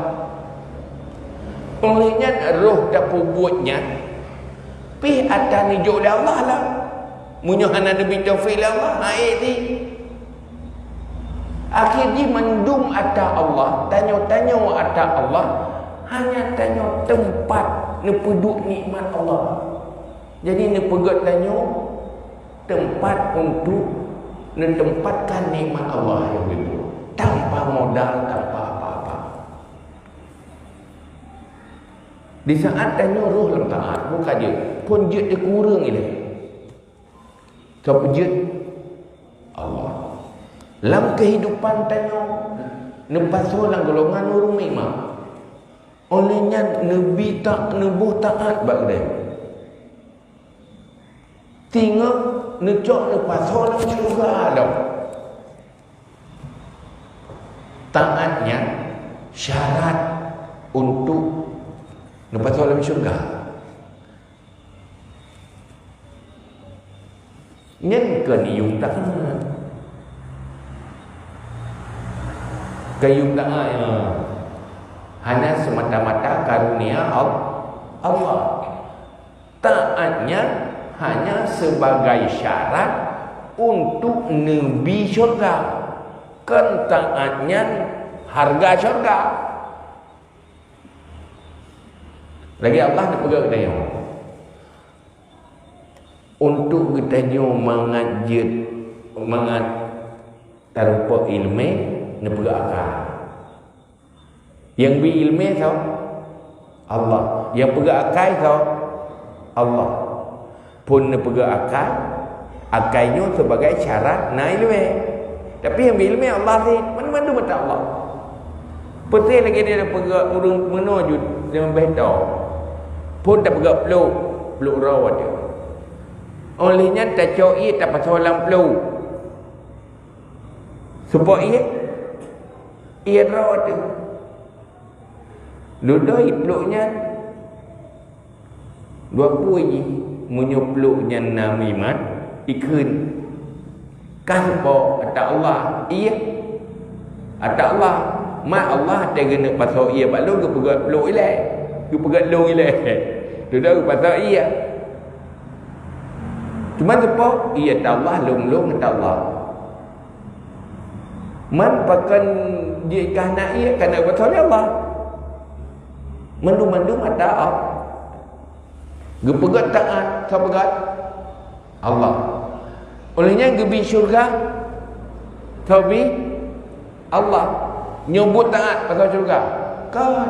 Olehnya roh tak buatnya. Pi atas ni jauh dari Allah lah. Munyahana Nabi Taufiq Allah. Ni. Akhirnya mendung atas Allah. Tanya-tanya atas Allah. Hanya tanya tempat ni peduk nikmat Allah. Jadi ni pegat tanya tempat untuk menempatkan nikmat Allah yang itu tanpa modal, tanpa apa-apa. Di saat tanya roh dalam taat, bukan dia pun dia kurang ini. Siapa dia? Allah. Dalam kehidupan tanya nempas orang golongan orang memang olehnya Nabi tak nebuh taat bak dia. Tinggal necok lepas orang syurga dah. Taatnya syarat untuk lepas orang syurga. Nhân cần dùng taat. Kayung taat hanya semata-mata karunia Allah. Taatnya hanya sebagai syarat untuk nebi syurga. Kan taatnya harga syurga. Lagi Allah nak pegang kita untuk kita mengat tanpa ilmu nak pegang akal. Yang berilmu kau Allah. Yang pegang akal kau Allah. Pun nak pegang akal, akalnya sebagai syarat nak ilmu. Tapi yang berilmu Allah ni mana-mana mata Allah. Betul lagi dia dah pegang urung menujud dengan beda. Pun tak pegang peluk rawat dia. Olehnya tak coi tak pasal dalam peluk. Sebab ia rawat dia. Duduk peluknya 20 je menyupluknya namimat ikun kasbo atau Allah atau Allah mak Allah dia kena pasal ia balu ke pegat peluk ile ke pegat long ile duduk pasal ia cuma apa ia tak Allah long tak Allah man pakan dia kahna ia kerana pasal Allah mandum-mandum ada gepegat taat sabagat Allah. Olehnya gebi syurga tabi Allah nyebut taat pasal syurga. Kan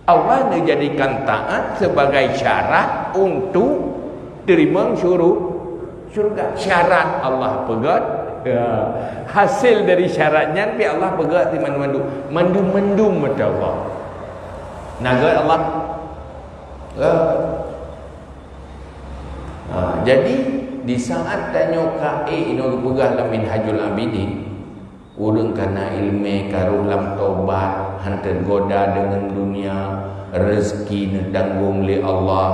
Allah menjadikan taat sebagai syarat untuk terima syurga. Syarat Allah pegat, hasil dari syaratnya tapi Allah pegat di mandu-mandu mata Allah. Naga Allah. Jadi di saat tanya kae ino pegah dalam Minhajul Abidin, urang kana ilmu karuh lam taubat, hantar goda dengan dunia, rezeki ditanggung oleh Allah.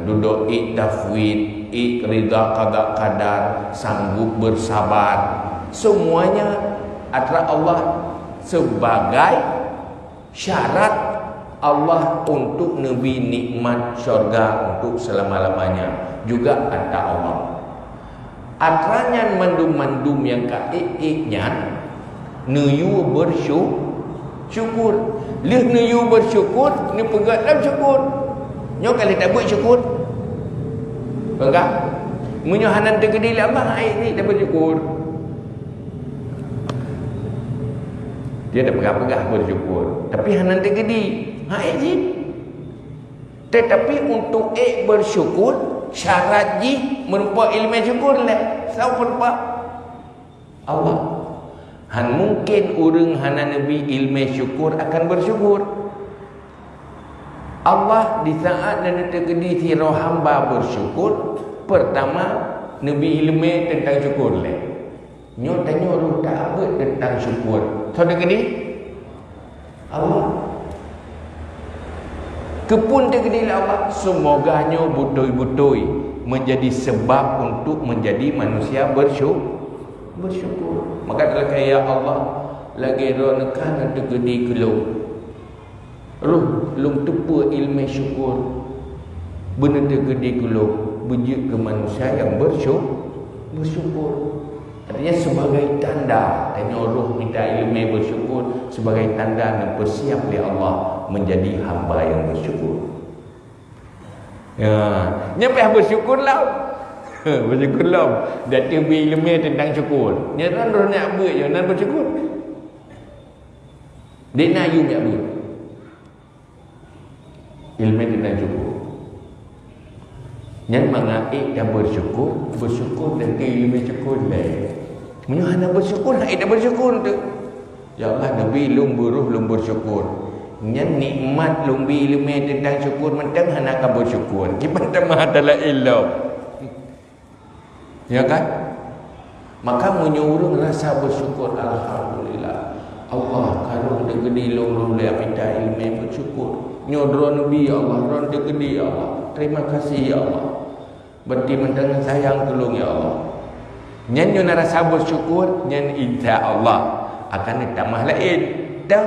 Duduk tafwid, rida qada qadar, sanggup bersabar. Semuanya adalah Allah sebagai syarat Allah untuk Nabi nikmat syurga untuk selama-lamanya. Juga ada Allah. Atranya mandum-mandum yang kaiknya nuyu bersyukur. Lih nuyu bersyukur, ni pegat dalam syukur. Nyo kali tak buat syukur. Enggak. Munyo hanan tegedi lama ai ni tak bersyukur. Dia dah pegah-pegah bersyukur. Tapi hanan tegedi, hai jin. Tetapi untuk bersyukur syarat ji merupa ilmu syukur lah. Siapa merupa? Allah. Han mungkin orang hana Nabi ilmu syukur akan bersyukur. Allah di saat dan terjadi sirah hamba bersyukur, pertama Nabi ilmu tentang syukur lah. Nyo tanya orang tak apa tentang syukur. So terjadi Allah. Kepun terjadi Allah, semoganya butoi-butoi menjadi sebab untuk menjadi manusia bersyukur. Maka dalam kaya Allah lagi ronakan terjadi keluh. Ruh lum tepu ilmu syukur. Benar terjadi keluh bejik ke manusia yang bersyukur. Artinya sebagai tanda, tanya roh minta ilmu bersyukur sebagai tanda dan bersiap oleh Allah menjadi hamba yang bersyukur. Ya, nyapa bersyukurlah. Bersyukurlah. Dan tiba ilmu tentang syukur. Nyaran roh nak apa je nak bersyukur. Dia nak you nak apa? Ilmu tentang syukur. Yang mengaik dan bersyukur dan ilmu syukur lah. Menyuhana bersyukur, nak tak bersyukur tu. Ya Allah, Nabi lum buruh lum bersyukur. Yang nikmat lum bi ilmu tentang syukur mentang hana ka bersyukur. Kita mah adalah ilau. Ya kan? Maka menyuruh rasa bersyukur. Alhamdulillah. Allah karun degedi lum le minta ilmu bersyukur. Nyodro Nabi ya Allah, ron degedi ya Allah. Terima kasih ya Allah. Berarti mentang sayang tolong ya Allah. Nyan yo rasa bersyukur, nyan insya Allah akan ditambah lain. Dah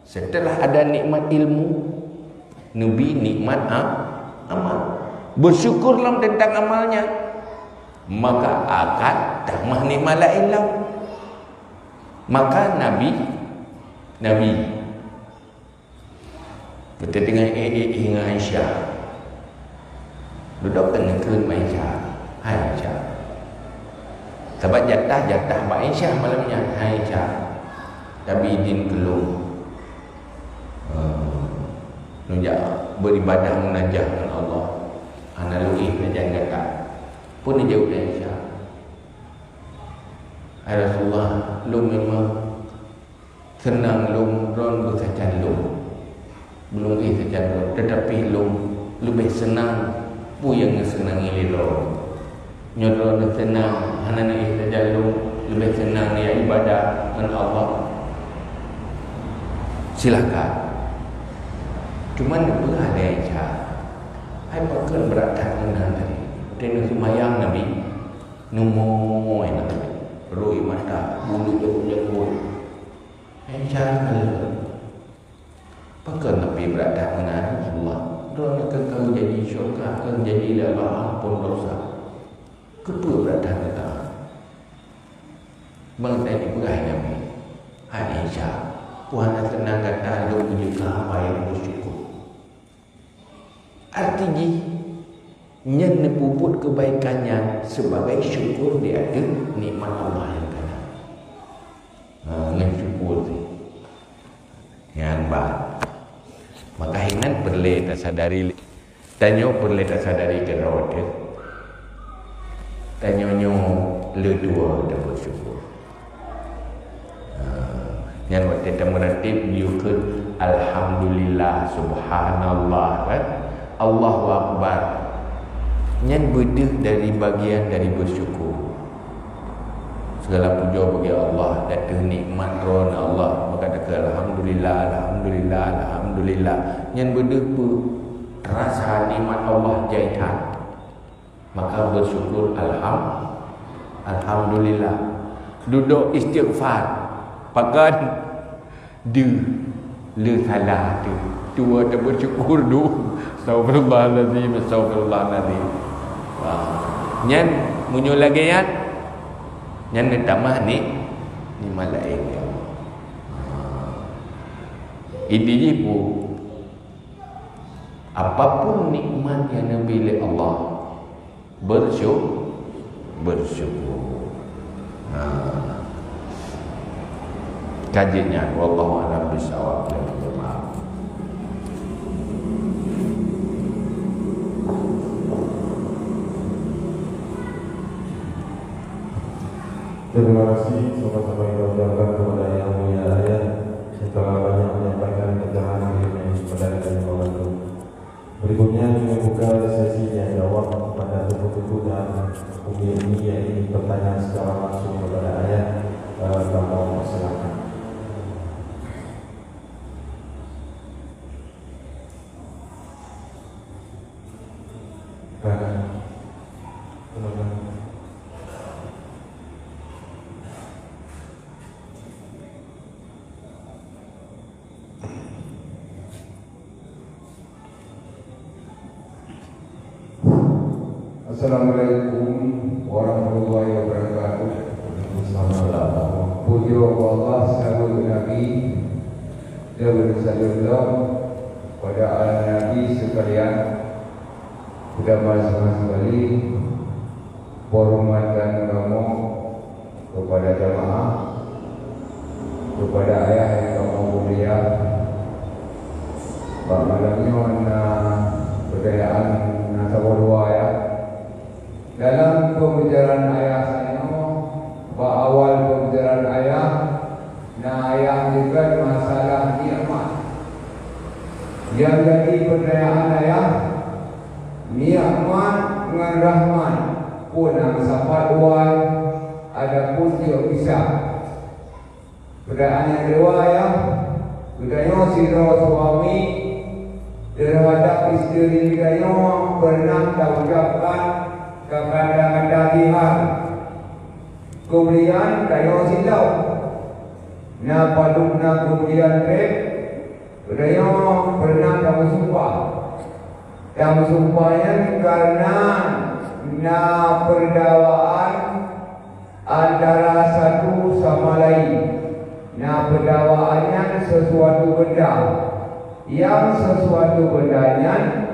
setelah ada nikmat ilmu, Nabi nikmat amal. Bersyukurlah tentang amalnya, maka akan tambah nikmat lain lah. Maka Nabi betul dengan hingga Aisyah duduk dengan ke Aisyah. Sebab jatah Mbak Aisyah malamnya Aisyah. Tapi din keluh. Nunjak beribadah munajah dengan Allah. Ana luih jangan kata. Pun dia jauh dari Aisyah. Rasulullah, lu memang senang lu ron bersacan lu. Belum sacan lu, tetapi lu lebih senang pu yang senang ini lu. Nyodro senang hana ni tajallu lebih senang dia ibadah dengan Allah. Silakan. Cuma belah dia Aisyah. Hai pakai berat tangan tadi. Tengok semayang Nabi. Numoy Nabi. Rui mata, bulu jauh-jauh. Aisyah kalau pakai Nabi berat tangan Allah. Doa kau jadi syurga, kau jadi Allah ampun dosa. Ketua beratang kita mengenai perai Nabi Aisyah Tuhan senang kata lu menjaga hamba yang bersyukur. Artinya yang nepuput kebaikannya sebagai syukur dia ada nikmat Allah yang kena. Dengan syukur ni yang baik. Maka hinan perle tak sadari tanyo perle tak sadari ke rawat dia. Tanyo le dua dah bersyukur. Yang waktu kita meratib yukut alhamdulillah subhanallah kan. Allahu akbar. Yang berdeh dari bagian dari bersyukur. Segala puja bagi Allah, datang nikmat ron Allah, maka kata alhamdulillah, alhamdulillah, alhamdulillah. Yang berdeh terasa nikmat Allah jaitan, maka bersyukur alhamdulillah. Duduk istighfar, pakan le salah tu. Dua tak bersyukur du. Astagfirullahaladzim, astagfirullahaladzim. Nyan munyo lagi ya. Nyan tambah ni malaikat. Ini pun apapun nikmat yang diberi Allah bersyukur. Kajiannya wallahu a'lam bishawab. Terima kasih sama-sama kita ucapkan kepada Yang Mulia Ayat yang telah banyak menyampaikan pencerahan yang menarik dan membantu. Berikutnya kami buka sesi yang jawab kepada tubuh-tubuh dan umi-umi yang ingin bertanya secara langsung kepada Ayat. Kami silakan. Assalamualaikum warahmatullahi wabarakatuh. Puji Allah, sahabat Nabi dan bersalam pada Nabi sekalian. Kita bahas-bahas sekali penghormatan kamu kepada jamaah, kepada ayah yang kamu mulia. Pak malamnya berdayaan nasabah ya. Dalam pembicaraan ayah saya, awal pembicaraan ayah, ayah juga masalah nikmat. Yang jadi perdayaan ayah, nikmat dengan rahmat pun yang sapa dua, ada pun tidak bisa. Perdayaan yang kedua ayah, budaya siro suami terhadap isteri budaya pernah diucapkan kepada Tuhan. Kemudian kayo silau na padugna kemudian rep kayo pernah kamu sumpahnya karena na perdawaan antara satu sama lain. Na perdawaannya sesuatu benda yang sesuatu bendanya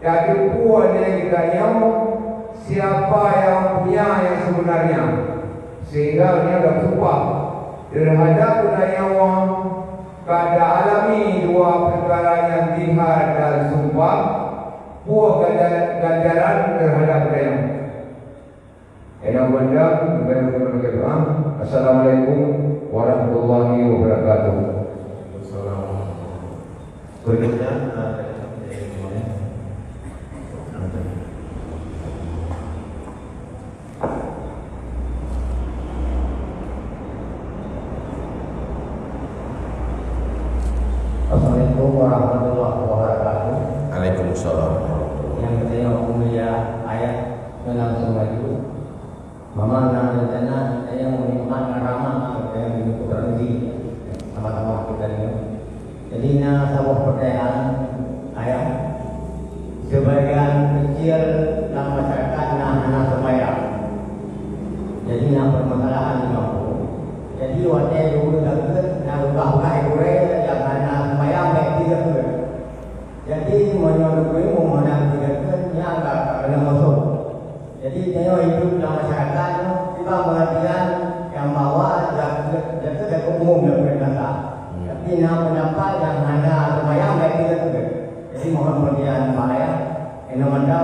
jadi puannya kayo siapa yang punya yang sebenarnya, sehingga dia bersumpah terhadap budaya orang pada alami dua perkara yang jihad dan sumpah buah ganjaran terhadap budaya. Yang benda berdoa. Assalamualaikum warahmatullahi wabarakatuh. Berikutnya Assalamualaikum warahmatullahi wabarakatuh. Waalaikumsalam. Yang bertanya mulia ayat langsung maju. Mama nama rencana saya menikmat ramah saya hidup berhenti sama-sama kita ini. Jadi sebuah pertanyaan ayat sebagian kecil dalam masyarakat anak sembahyang. Jadi permasalahan di kampung. Jadi waktu dulu deket buka gue yang anak sembahyang baik tidak tu. Jadi menurut gue mau mana tidak tu yang agak kena masuk. Jadi dia hidup dalam masyarakat kita mengertikan yang bawa jatuh dari umum dan berkata. Tapi nak pendapat yang hanya sembahyang baik tidak tu. kemudian saya Indonesia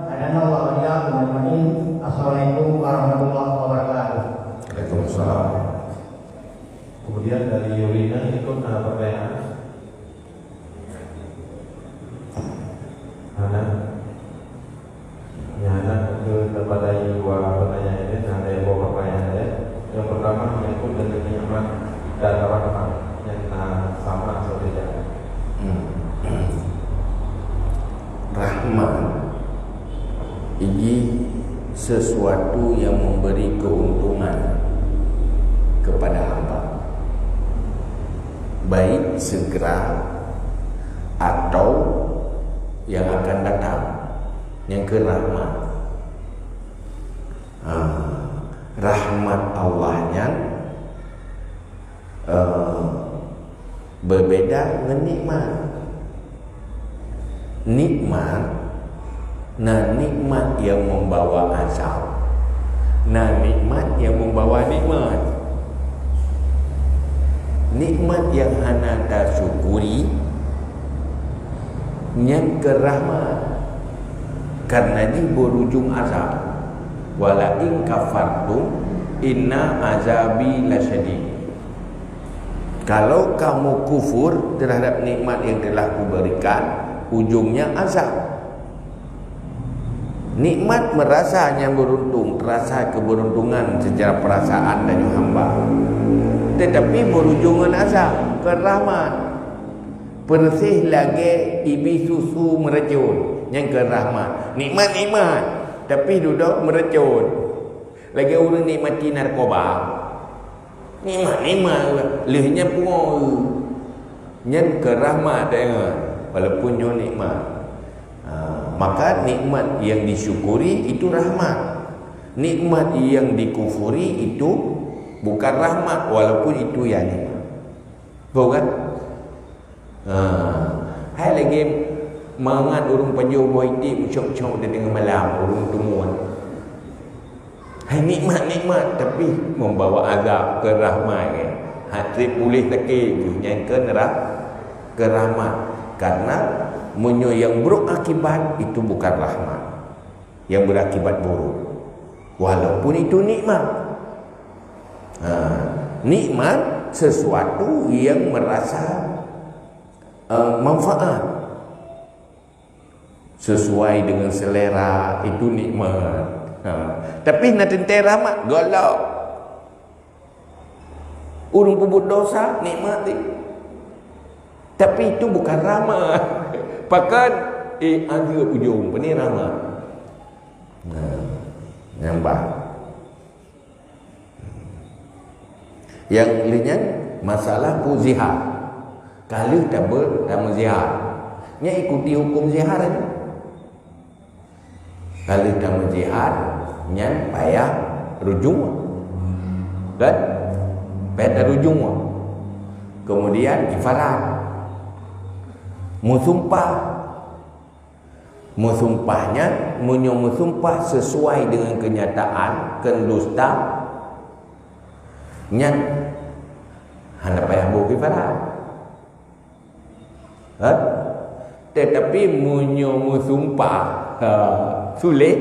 adana wa iyyakum ajmain. Assalamualaikum warahmatullahi wabarakatuh. Waalaikumsalam. Kemudian dari Yulina ikut pertanyaan. Anak kepada dua pertanyaan ini ada yang bawa pertanyaan ya. Yang pertama menyangkut dengan nikmat dan rahmat yang sama atau tidak. Rahmat ini sesuatu yang memberi keuntungan kepada hamba, baik segera atau yang akan datang. Yang ke rahmat, rahmat Allahnya berbeda dengan nikmat. Nikmat yang membawa azab, nikmat yang membawa nikmat. Nikmat yang hana syukuri yang ke rahmat, karena ini berujung azab. Wala in kafartum inna azabi lasyadid. Kalau kamu kufur terhadap nikmat yang telah kuberikan, ujungnya azab. Nikmat merasa hanya beruntung, terasa keberuntungan secara perasaan dan hamba, tetapi berujung azab, kerahmat. Persih lagi ibi susu meracun, yang kerahmat. Nikmat, tapi duduk meracun. Lagi orang nikmati narkoba, nikmat, lehnya pun yang kerahmat dengan walaupun nyo nikmat. Maka nikmat yang disyukuri itu rahmat, nikmat yang dikufuri itu bukan rahmat, walaupun itu yang nikmat. Bukan? Hai lagi mangat urung panjau boiti ucap-ucap dia dengan malam urung tumuan. Hai nikmat tapi membawa azab ke rahmat kan. Hati pulih lagi yang ke neraka ke rahmat, karena menyo yang berakibat itu bukan rahmat, yang berakibat buruk, walaupun itu nikmat. Nikmat sesuatu yang merasa manfaat sesuai dengan selera, itu nikmat. Tapi nak tentai rahmat golok urung pebut dosa nikmat ni, tapi itu bukan rahmat. Pakat ada ujung ini rahmat. Nampak. Yang lainnya masalah zihar. Kalau tak zihar, nya ikuti hukum zihar aja. Kalau tak zihar, nya payah rujung. Kan? Payah rujung. Kemudian ifarat. Musumpahnya musumpah sesuai dengan kenyataan, kendusta nyan hendak payah buki pada. Tetapi musumpah sulit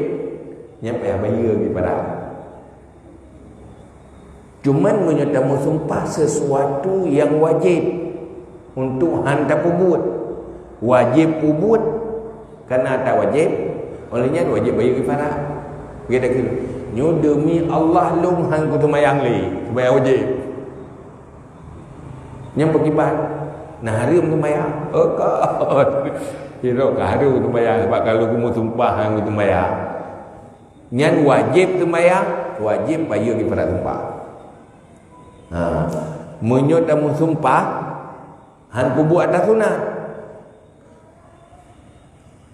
nyan payah bayar di pada. Cuman menyata musumpah sesuatu yang wajib untuk hendak pubut. Wajib ubud, karena tak wajib olehnya wajib bayar kifarah. Kita kira nyu demi Allah lung hang ku tumayang li bayar wajib nyam berkibat nah harum tumayang kira ka harum tumayang sebab kalau ku sumpah hang ku tumayang nyan wajib tumayang, wajib bayar kifarah sumpah. Menyut dan sumpah hang ku buat atas sunat.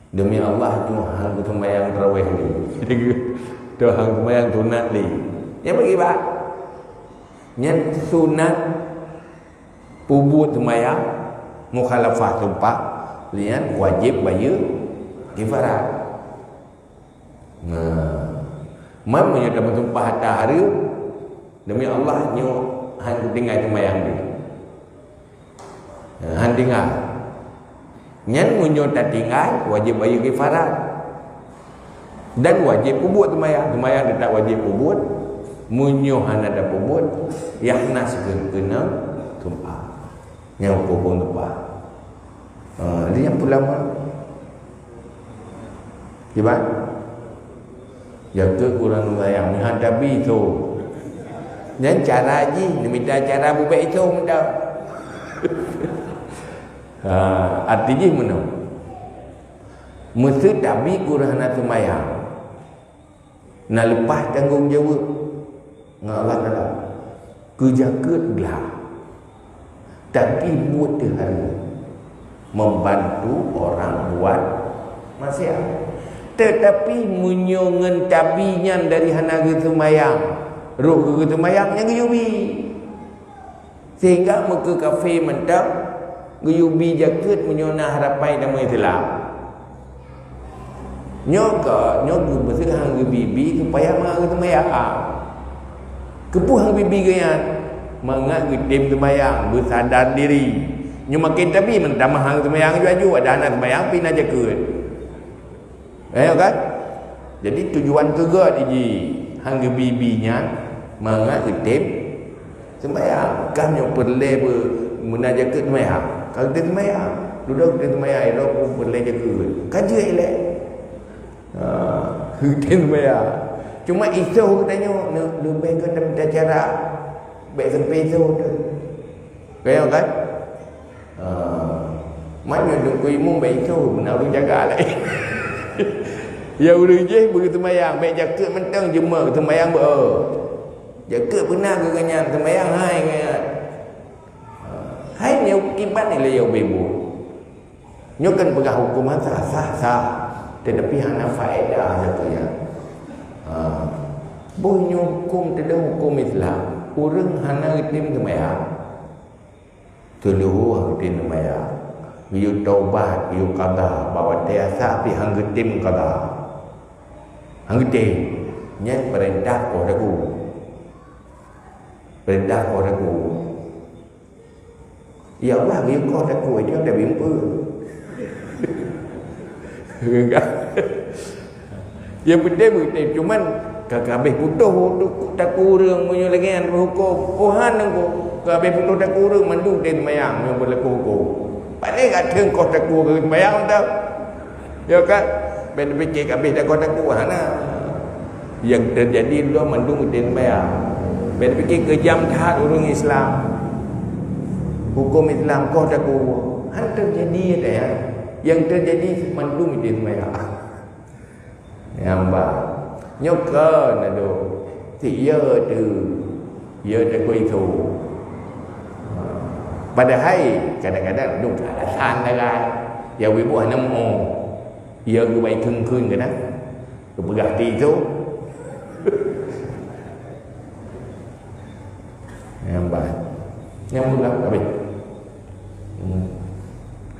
Demi Allah tu hang sembahyang tarawih ni. Tu hang sembahyang sunat ni. Yang bagi bah. Yang sunat pubut sembahyang mukhalafah sumpah, lian wajib bayar kifarah. Man menyatakan sumpah hatta hari demi Allah nyo hang tinggal sembahyang ni. Hang tinggal Nyan munyo tak tinggal wajib bayar kifarat. Dan wajib pubut sembahyang. Sembahyang dia tak wajib pubut. Munyo hana ada pubut, yahnas kena tumpah. Yang hukum tumpah. Dia yang ulama. Kibat. Jaga kurang sembahyang menghadapi itu. Dan cara haji, dia minta cara buat itu minta. Artinya mana? Mesti tabi kurang nak sembahyang. Nak lepas tanggungjawab dengan Allah Ta'ala. Kejakutlah. Tapi buat hari membantu orang buat maksiat. Tetapi menyongen tabinya dari hanaga sembahyang. Roh ke sembahyang yang geyubi. Sehingga muka kafe mentang geyubi jakut menyona harapai nama Islam. Nyoka besar hang bibi supaya mak sembahyang. Kepuh hang bibi gayan mangat gedim sembahyang bersadar diri. Nyo makin tapi mentamah hang sembahyang ju ada anak sembahyang pina jakut. Kan? Jadi tujuan juga diji hang bibinya mangat gedim sembahyang. Kan nyo perle menajak ke sembahyang. Kalau dia sembahyang, duduk dia sembahyang, elok pun boleh jaga. Kaji elok. Dia sembahyang. Cuma isu katanya, lebih ke dalam cara baik sampai isu tu. Kaya kan? Mana duk imam baik isu, benar orang jaga lah. Ya udah je, begitu sembahyang, baik jaga mentang jemaah sembahyang jaga benar ke kanyan, sembahyang hai kanyan. Hai nyo kibat ni leo bebo. Nyo kan pegang hukum sah. Tetapi hana faedah satu ya. Boh nyo hukum tidak hukum Islam. Urang hana itim sembahyang. Tuluh itim sembahyang. Biu taubat, biu qada, bawa tiasa pi hang itim qada. Hang itim nyen perintah ko daku. Perintah ko daku. Ya Allah, biar kau dah kuat, dia dah bimpa. Enggak. Ya betul. Cuman kakak habis putus tak kurang punya lagi yang berhukum. Tuhan aku habis putus tak kurang mandu dia sembahyang yang berlaku hukum. Paling kat teng kau tak kurang sembahyang tau. Ya kan? Ben fikir habis dah kau tak kurang yang terjadi dua mandu dia sembahyang. Ben fikir kejam taat orang Islam. Hukum Islam kau tak kuat. Hal terjadi ada ya. Yang terjadi mandum di sembahyang. Yang ba. Nyoka nado. Thì giờ tu itu. Padahal kadang-kadang duk alasan dah. Ya we buat nama. Ya ku baik kun ke dah. Ku pegang tu. Yang ba. Yang mudah habis.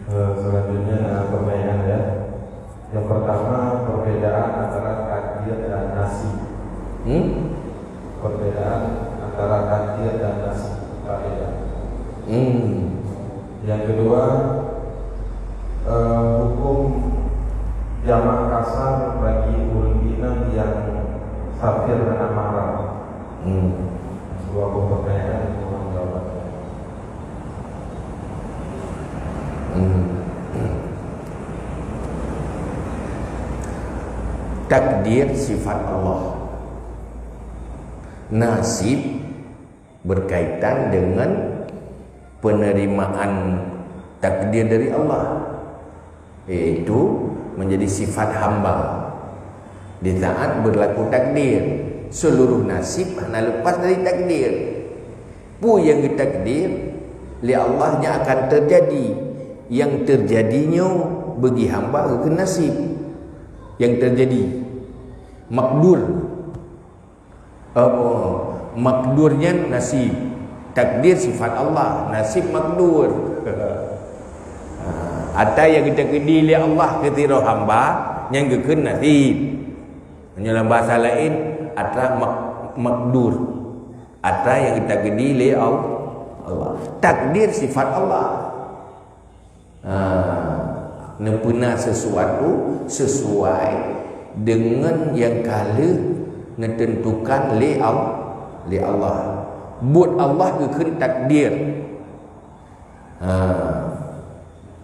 Selanjutnya pertanyaan ya. Yang pertama, perbedaan antara takdir dan nasib. Perbedaan antara takdir dan nasib. Yang kedua, hukum jamak kasar bagi uringan yang safir dan mahram. Sebuah pertanyaan yang kurang jawab. Takdir sifat Allah. Nasib berkaitan dengan penerimaan takdir dari Allah, yaitu menjadi sifat hamba. Di saat berlaku takdir, seluruh nasib hanya lepas dari takdir. Pu yang ditakdir li Allahnya akan terjadi. Yang terjadinya bagi hamba ke nasib yang terjadi makdur. Makdurnya nasib, takdir sifat Allah, nasib makdur. Ada yang kita kedili Allah ketika hamba yang keken nasib. Dalam bahasa lain ada makdur, ada yang kita kedili Allah. Takdir sifat Allah. nepena sesuatu sesuai dengan yang kala ditentukan li Allah. Buat Allah ke takdir.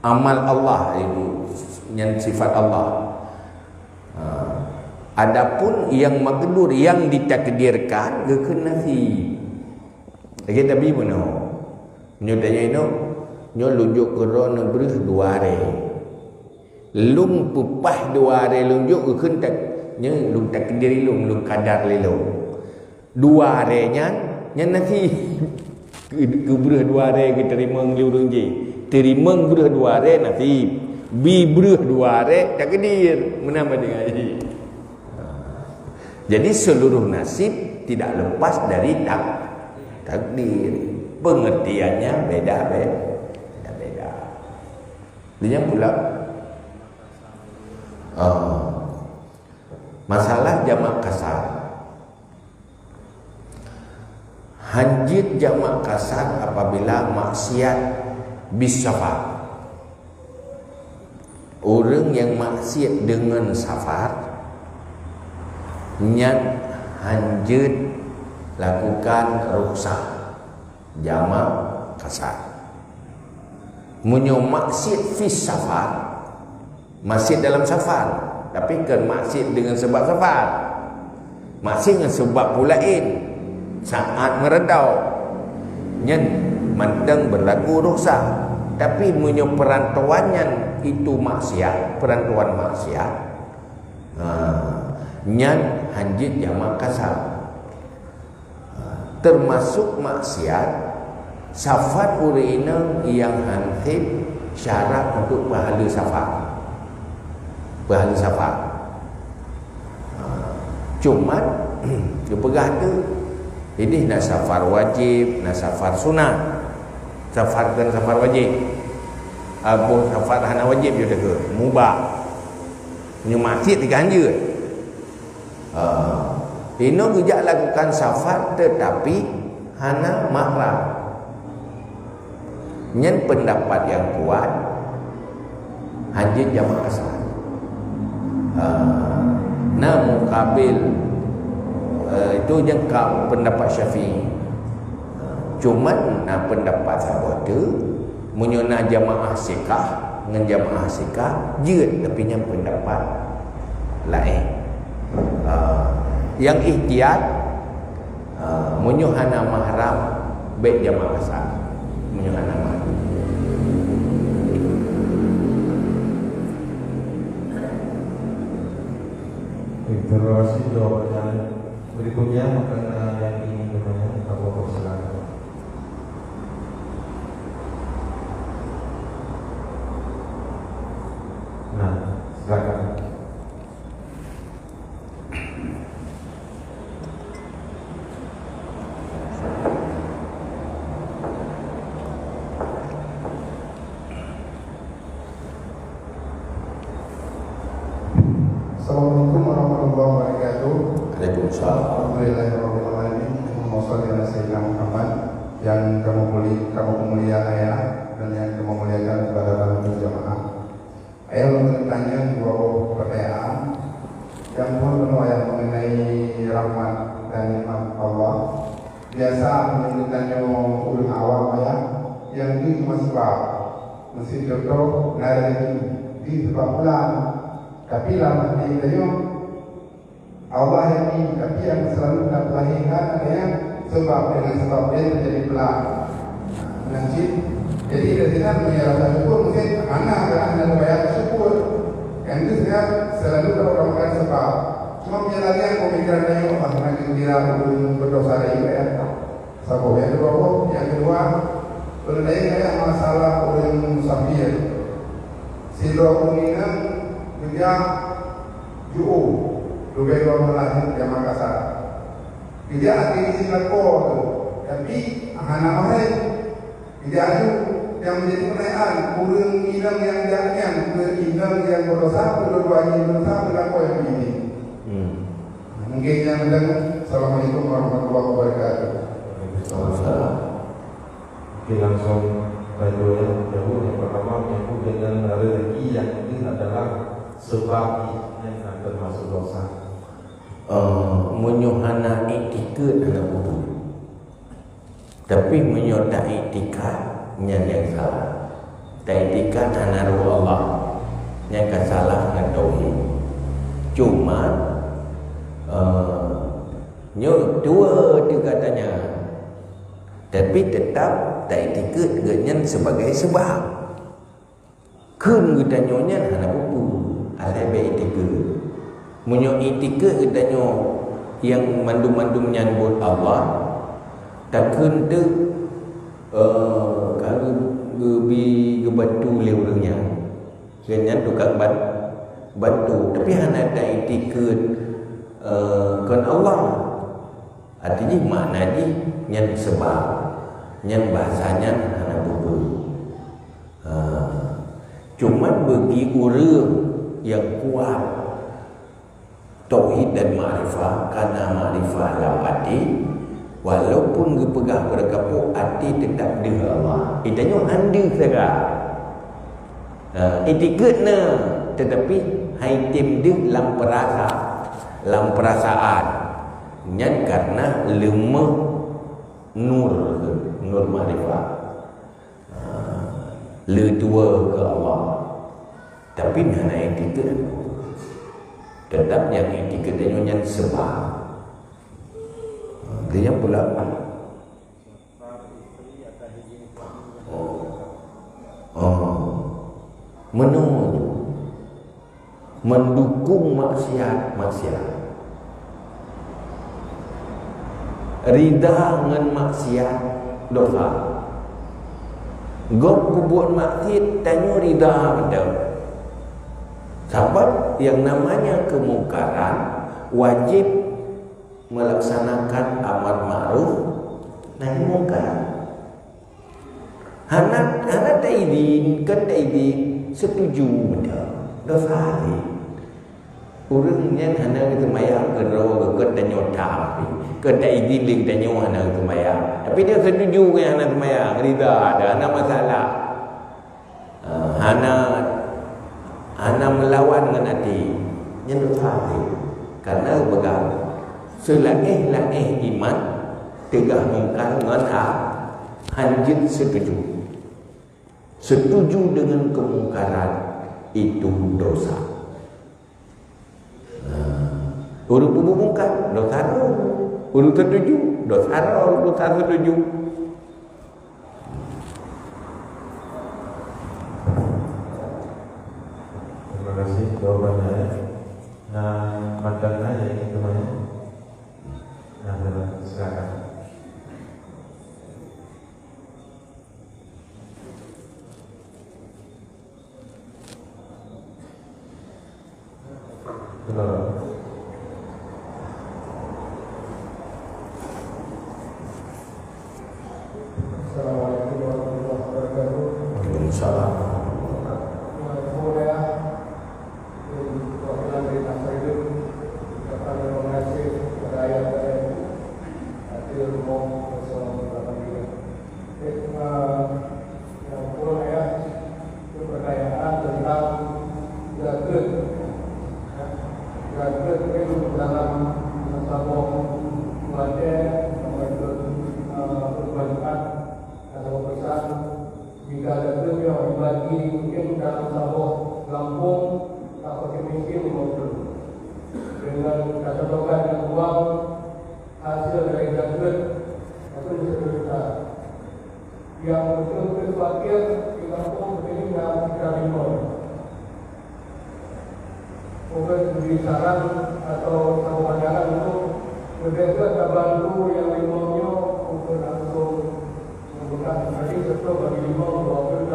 Amal Allah itu yang sifat Allah. Adapun yang makdur yang ditakdirkan ke nasib. Lagi tapi mana? Nyo tanya itu, nyo lunjuk kerana berih 2 hari. Lung pupah 2 hari lunjuk ke tak nyo lung takdir lung kadar lelong. 2 hari nya nanti ke berih 2 hari ke terima ngelurung je. Terima berih 2 hari nanti bi berih 2 hari takdir menambah dengan je. Jadi seluruh nasib tidak lepas dari takdir. Pengertiannya beda-beda. Dia pula masalah jamak kasar. Hanjit jamak kasar apabila maksiat bisafar. Orang yang maksiat dengan safar nyat hanjut lakukan rukhsah jamak kasar. Munyo maksiat fi safar, maksiat dalam safar, tapi kan maksiat dengan sebab safar, maksiat dengan sebab pulain saat meredau nyen manteng berlaku rukhsah. Tapi munyo perantauannya itu maksiat, perantauan maksiat, nyan hanjit jamak kasar. Termasuk maksiat safar urina yang hantip syarat untuk pahala safar. Pahala safar. Cuman dia pegah tu ini nak safar wajib, nak safar sunat. Safar kan safar wajib. Abu safar hana wajib je ke mubah. Punya maksiat diganjur. Ino gejak lakukan safar tetapi hana mahram. Nyen pendapat yang kuat hanjit jamak kasar. Namun kabil itu jengkau pendapat Syafi'i. Cuman pendapat sahabat tu menyona jamaah sikah dengan jamaah sikah jeut tapi yang pendapat lain. Yang ihtiyat menyuhana mahram baik jamaah kasar menyuhana mahram. Terima kasih jawabannya. Berikutnya makanan yang ingin bertanya Abu Bakar silakan. Nah, silakan. Assalamualaikum warahmatullahi wabarakatuh. Waalaikumsalam. Alhamdulillahirrahmanirrahim. Wassallallahu ala sayyidina Muhammad. Yang kamu mulia ayah dan yang kamu muliakan kepada para jamaah. Ayah bertanya dua pertanyaan. Yang pertama ayah mengenai rahmat dan nikmat Allah. Biasa menitanya ulun awam ayah yang di cuma sebab mesti contoh dari di sebab bulan. Tapi lama dia Allah yang ini, tapi yang selalu nak melahirkan ada yang sebab dengan sebab dia terjadi belah. Nanti jadi dari sana punya rasa syukur mungkin mana kerana anda bayar syukur. Yang itu sekarang selalu terorangkan sebab. Cuma punya lagi yang pemikiran dia Allah nak gembira berdosa dari ya. Sebab yang kedua berdaya kayak masalah orang musafir. Sila umina dia ju'u lebih orang lahir yang Makassar. Dia ada di Singapura tu, tapi hana mahal. Dia ada yang menjadi pertanyaan kurang inang yang jangan, kurang inang yang berdosa, berdua yang berdosa berlaku yang begini. Mungkin yang mendengar. Assalamualaikum warahmatullahi wabarakatuh. Waalaikumsalam. Oke, langsung baju yang jauh. Yang pertama menyambut dengan rezeki yang ini adalah sebab yang termasuk dosa. Menyuhana iktikad anak buku, tapi menyota iktikadnya yang salah. Iktikad anak Allah yang salah dengan tauhid. Cuma dua tu katanya, tapi tetap iktikad dengan sebagai sebab. Kun katanya anak buku ada iktikad. Munyo itikad katanya yang mandum-mandum nyambut Allah takun tu kalau gebi gebatu lewurnya kenyan tukang batu tapi hana ada itikad kan Allah artinya maknanya nyan sebab nyan bahasanya hana buku cuma bagi orang yang kuat tauhid dan ma'rifah, karena ma'rifah dalam hati walaupun gepegah berkapu hati tetap dengan Allah. Itanya anda sekarang itikadnya tetapi haitim dia dalam perasaan nyan karena lemah nur ma'rifah ledua ke Allah tapi hana itikad tetap yang itikadnya yang sebab dia pula mendukung maksiat rida dengan maksiat dosa gop buat maksiat tanya rida betul. Sebab yang namanya kemungkaran wajib melaksanakan amar ma'ruf nahi mungkar. Hana taidin kan taidin setuju betul. Dosa ni. Orang yang hana itu mayang kerana ke nyota ke taidin ling tanyo hana itu mayang. Tapi dia setuju dengan hana itu mayang, rida ada hana masalah. Hana melawan dengan hati nyendut hati karena begal selaih iman tegah mungkar dengan hanjit setuju dengan kemungkaran itu dosa. Urut mungkar dosa urut setuju dosa setuju. Terima kasih jawabannya. Nah, pandangan aja ini temannya. Nah, silakan. Assalamualaikum warahmatullahi wabarakatuh. Waalaikumsalam. Jika ada klub yang dibagi mungkin dalam sebuah Lampung tak pakai miskin dengan catatan yang uang hasil dari klub itu bisa besar. Yang betul-betul fakir di Lampung ini dalam 3 mungkin beri saran atau pandangan untuk berbeza bantu yang limaunya untuk langsung bukan tadi sesuatu bagi imam 20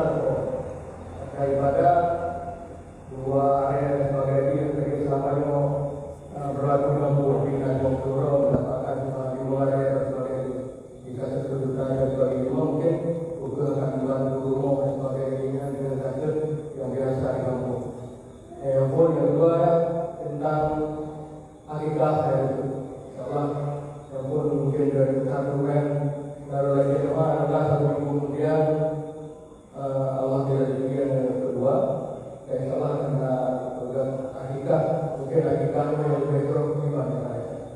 daripada 2 area dan sebagainya yang tadi selamanya berlaku mampu dengan turun mendapatkan 5 area dan sebagainya jika sesuatu dan bagi imam mungkin bukan akan bantu rumah dan sebagainya dengan kasus yang biasa di kampung. Yang kedua tentang akidah saya itu insyaAllah yang pun mungkin dari satu kan baru lagi adalah satu minggu kemudian Allah tidak demikian yang kedua, salah karena program akikah, mungkin akikahnya yang besok gimana saya?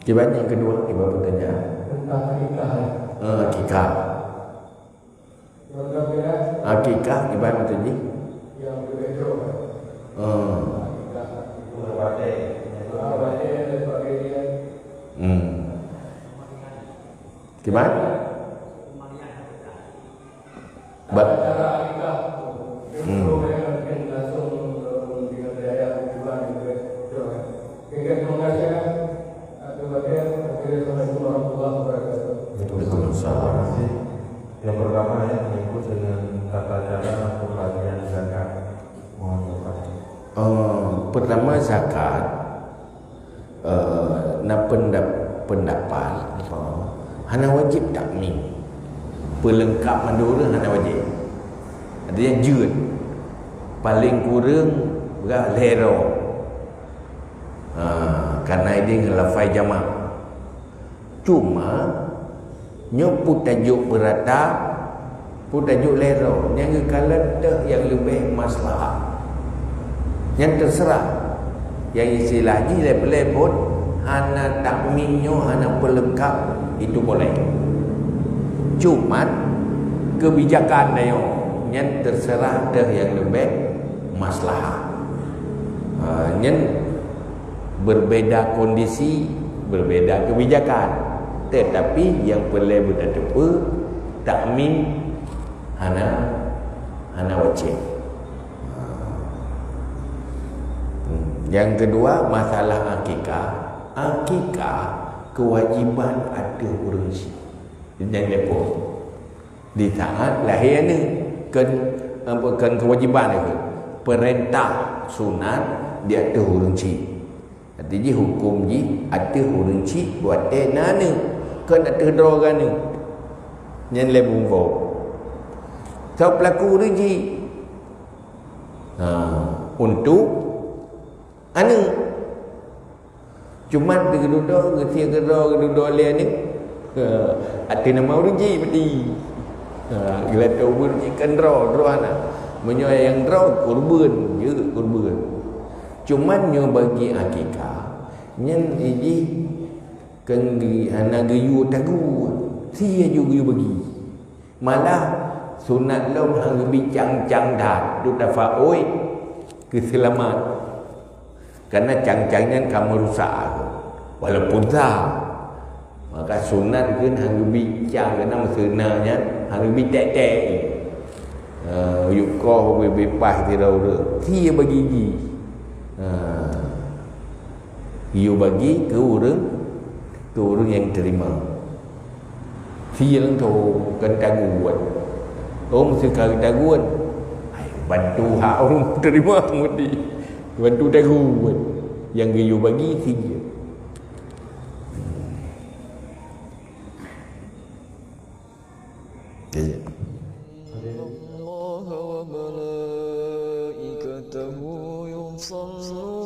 Kibat yang kedua, kibat pertanyaan Tentang akikah. Akikah. Program dia Akikah kibat betul ni? yang besok. Akikah. Berbadai. Badai dan sebagainya. Kibat? Cara akikah. Mungkin langsung dengan daya tujuan itu. Terima kasih. Assalamualaikum warahmatullahi wabarakatuh. Terima kasih. Yang pertama ya menyebut dengan tata cara pembagian zakat. Mohon maaf. Pertama zakat, pendapat hana wajib takmin. Pelengkap mandura hana wajib. Ada yang jut. Paling kurang berat lero. Karena ini lafai jamak. Cuma nyoput tajuk berata, pun tajuk lero. Yang kalau yang lebih masalah. Yang terserah. Yang istilahnya boleh pun hana takminnya, hana pelengkap itu boleh. Cuma kebijakan dia yang terserah yang lebih masalah. Yang berbeda kondisi, berbeda kebijakan, tetapi yang perlu berdepa takmin hana wajib. Yang kedua, masalah akikah. Akikah kewajiban ada urgensi dan lepo di saat lahir ni kan kewajiban itu perintah sunat dia ada urgensi. Artinya hukum ni ada urgensi buat nana kan ada droga ni yang lebih bumbu so pelaku urgensi untuk anu cuma keduduk keduduk lian ni ada nama urgensi berarti gila tahu urgensi kan draw anak menyoy yang draw kurban je kurban. Cuman nyo bagi akikah nyen iji kan ana geyu tagu sia juga geyu bagi malah sunat lom hang bincang dat du dafa oi keselamat karena cang-cangnya kamu rusak walaupun sah maka sunat kan hang bincang karena sebenarnya hang bitek-tek yuk kau bebas tidak ada sia bagi iji you bagi ke orang yang terima. Siang tu kan taguan. Mesti kali taguan. Bantu hak orang terima mesti. Bantu taguan. Yang you bagi dia. الله وملائكته يصلون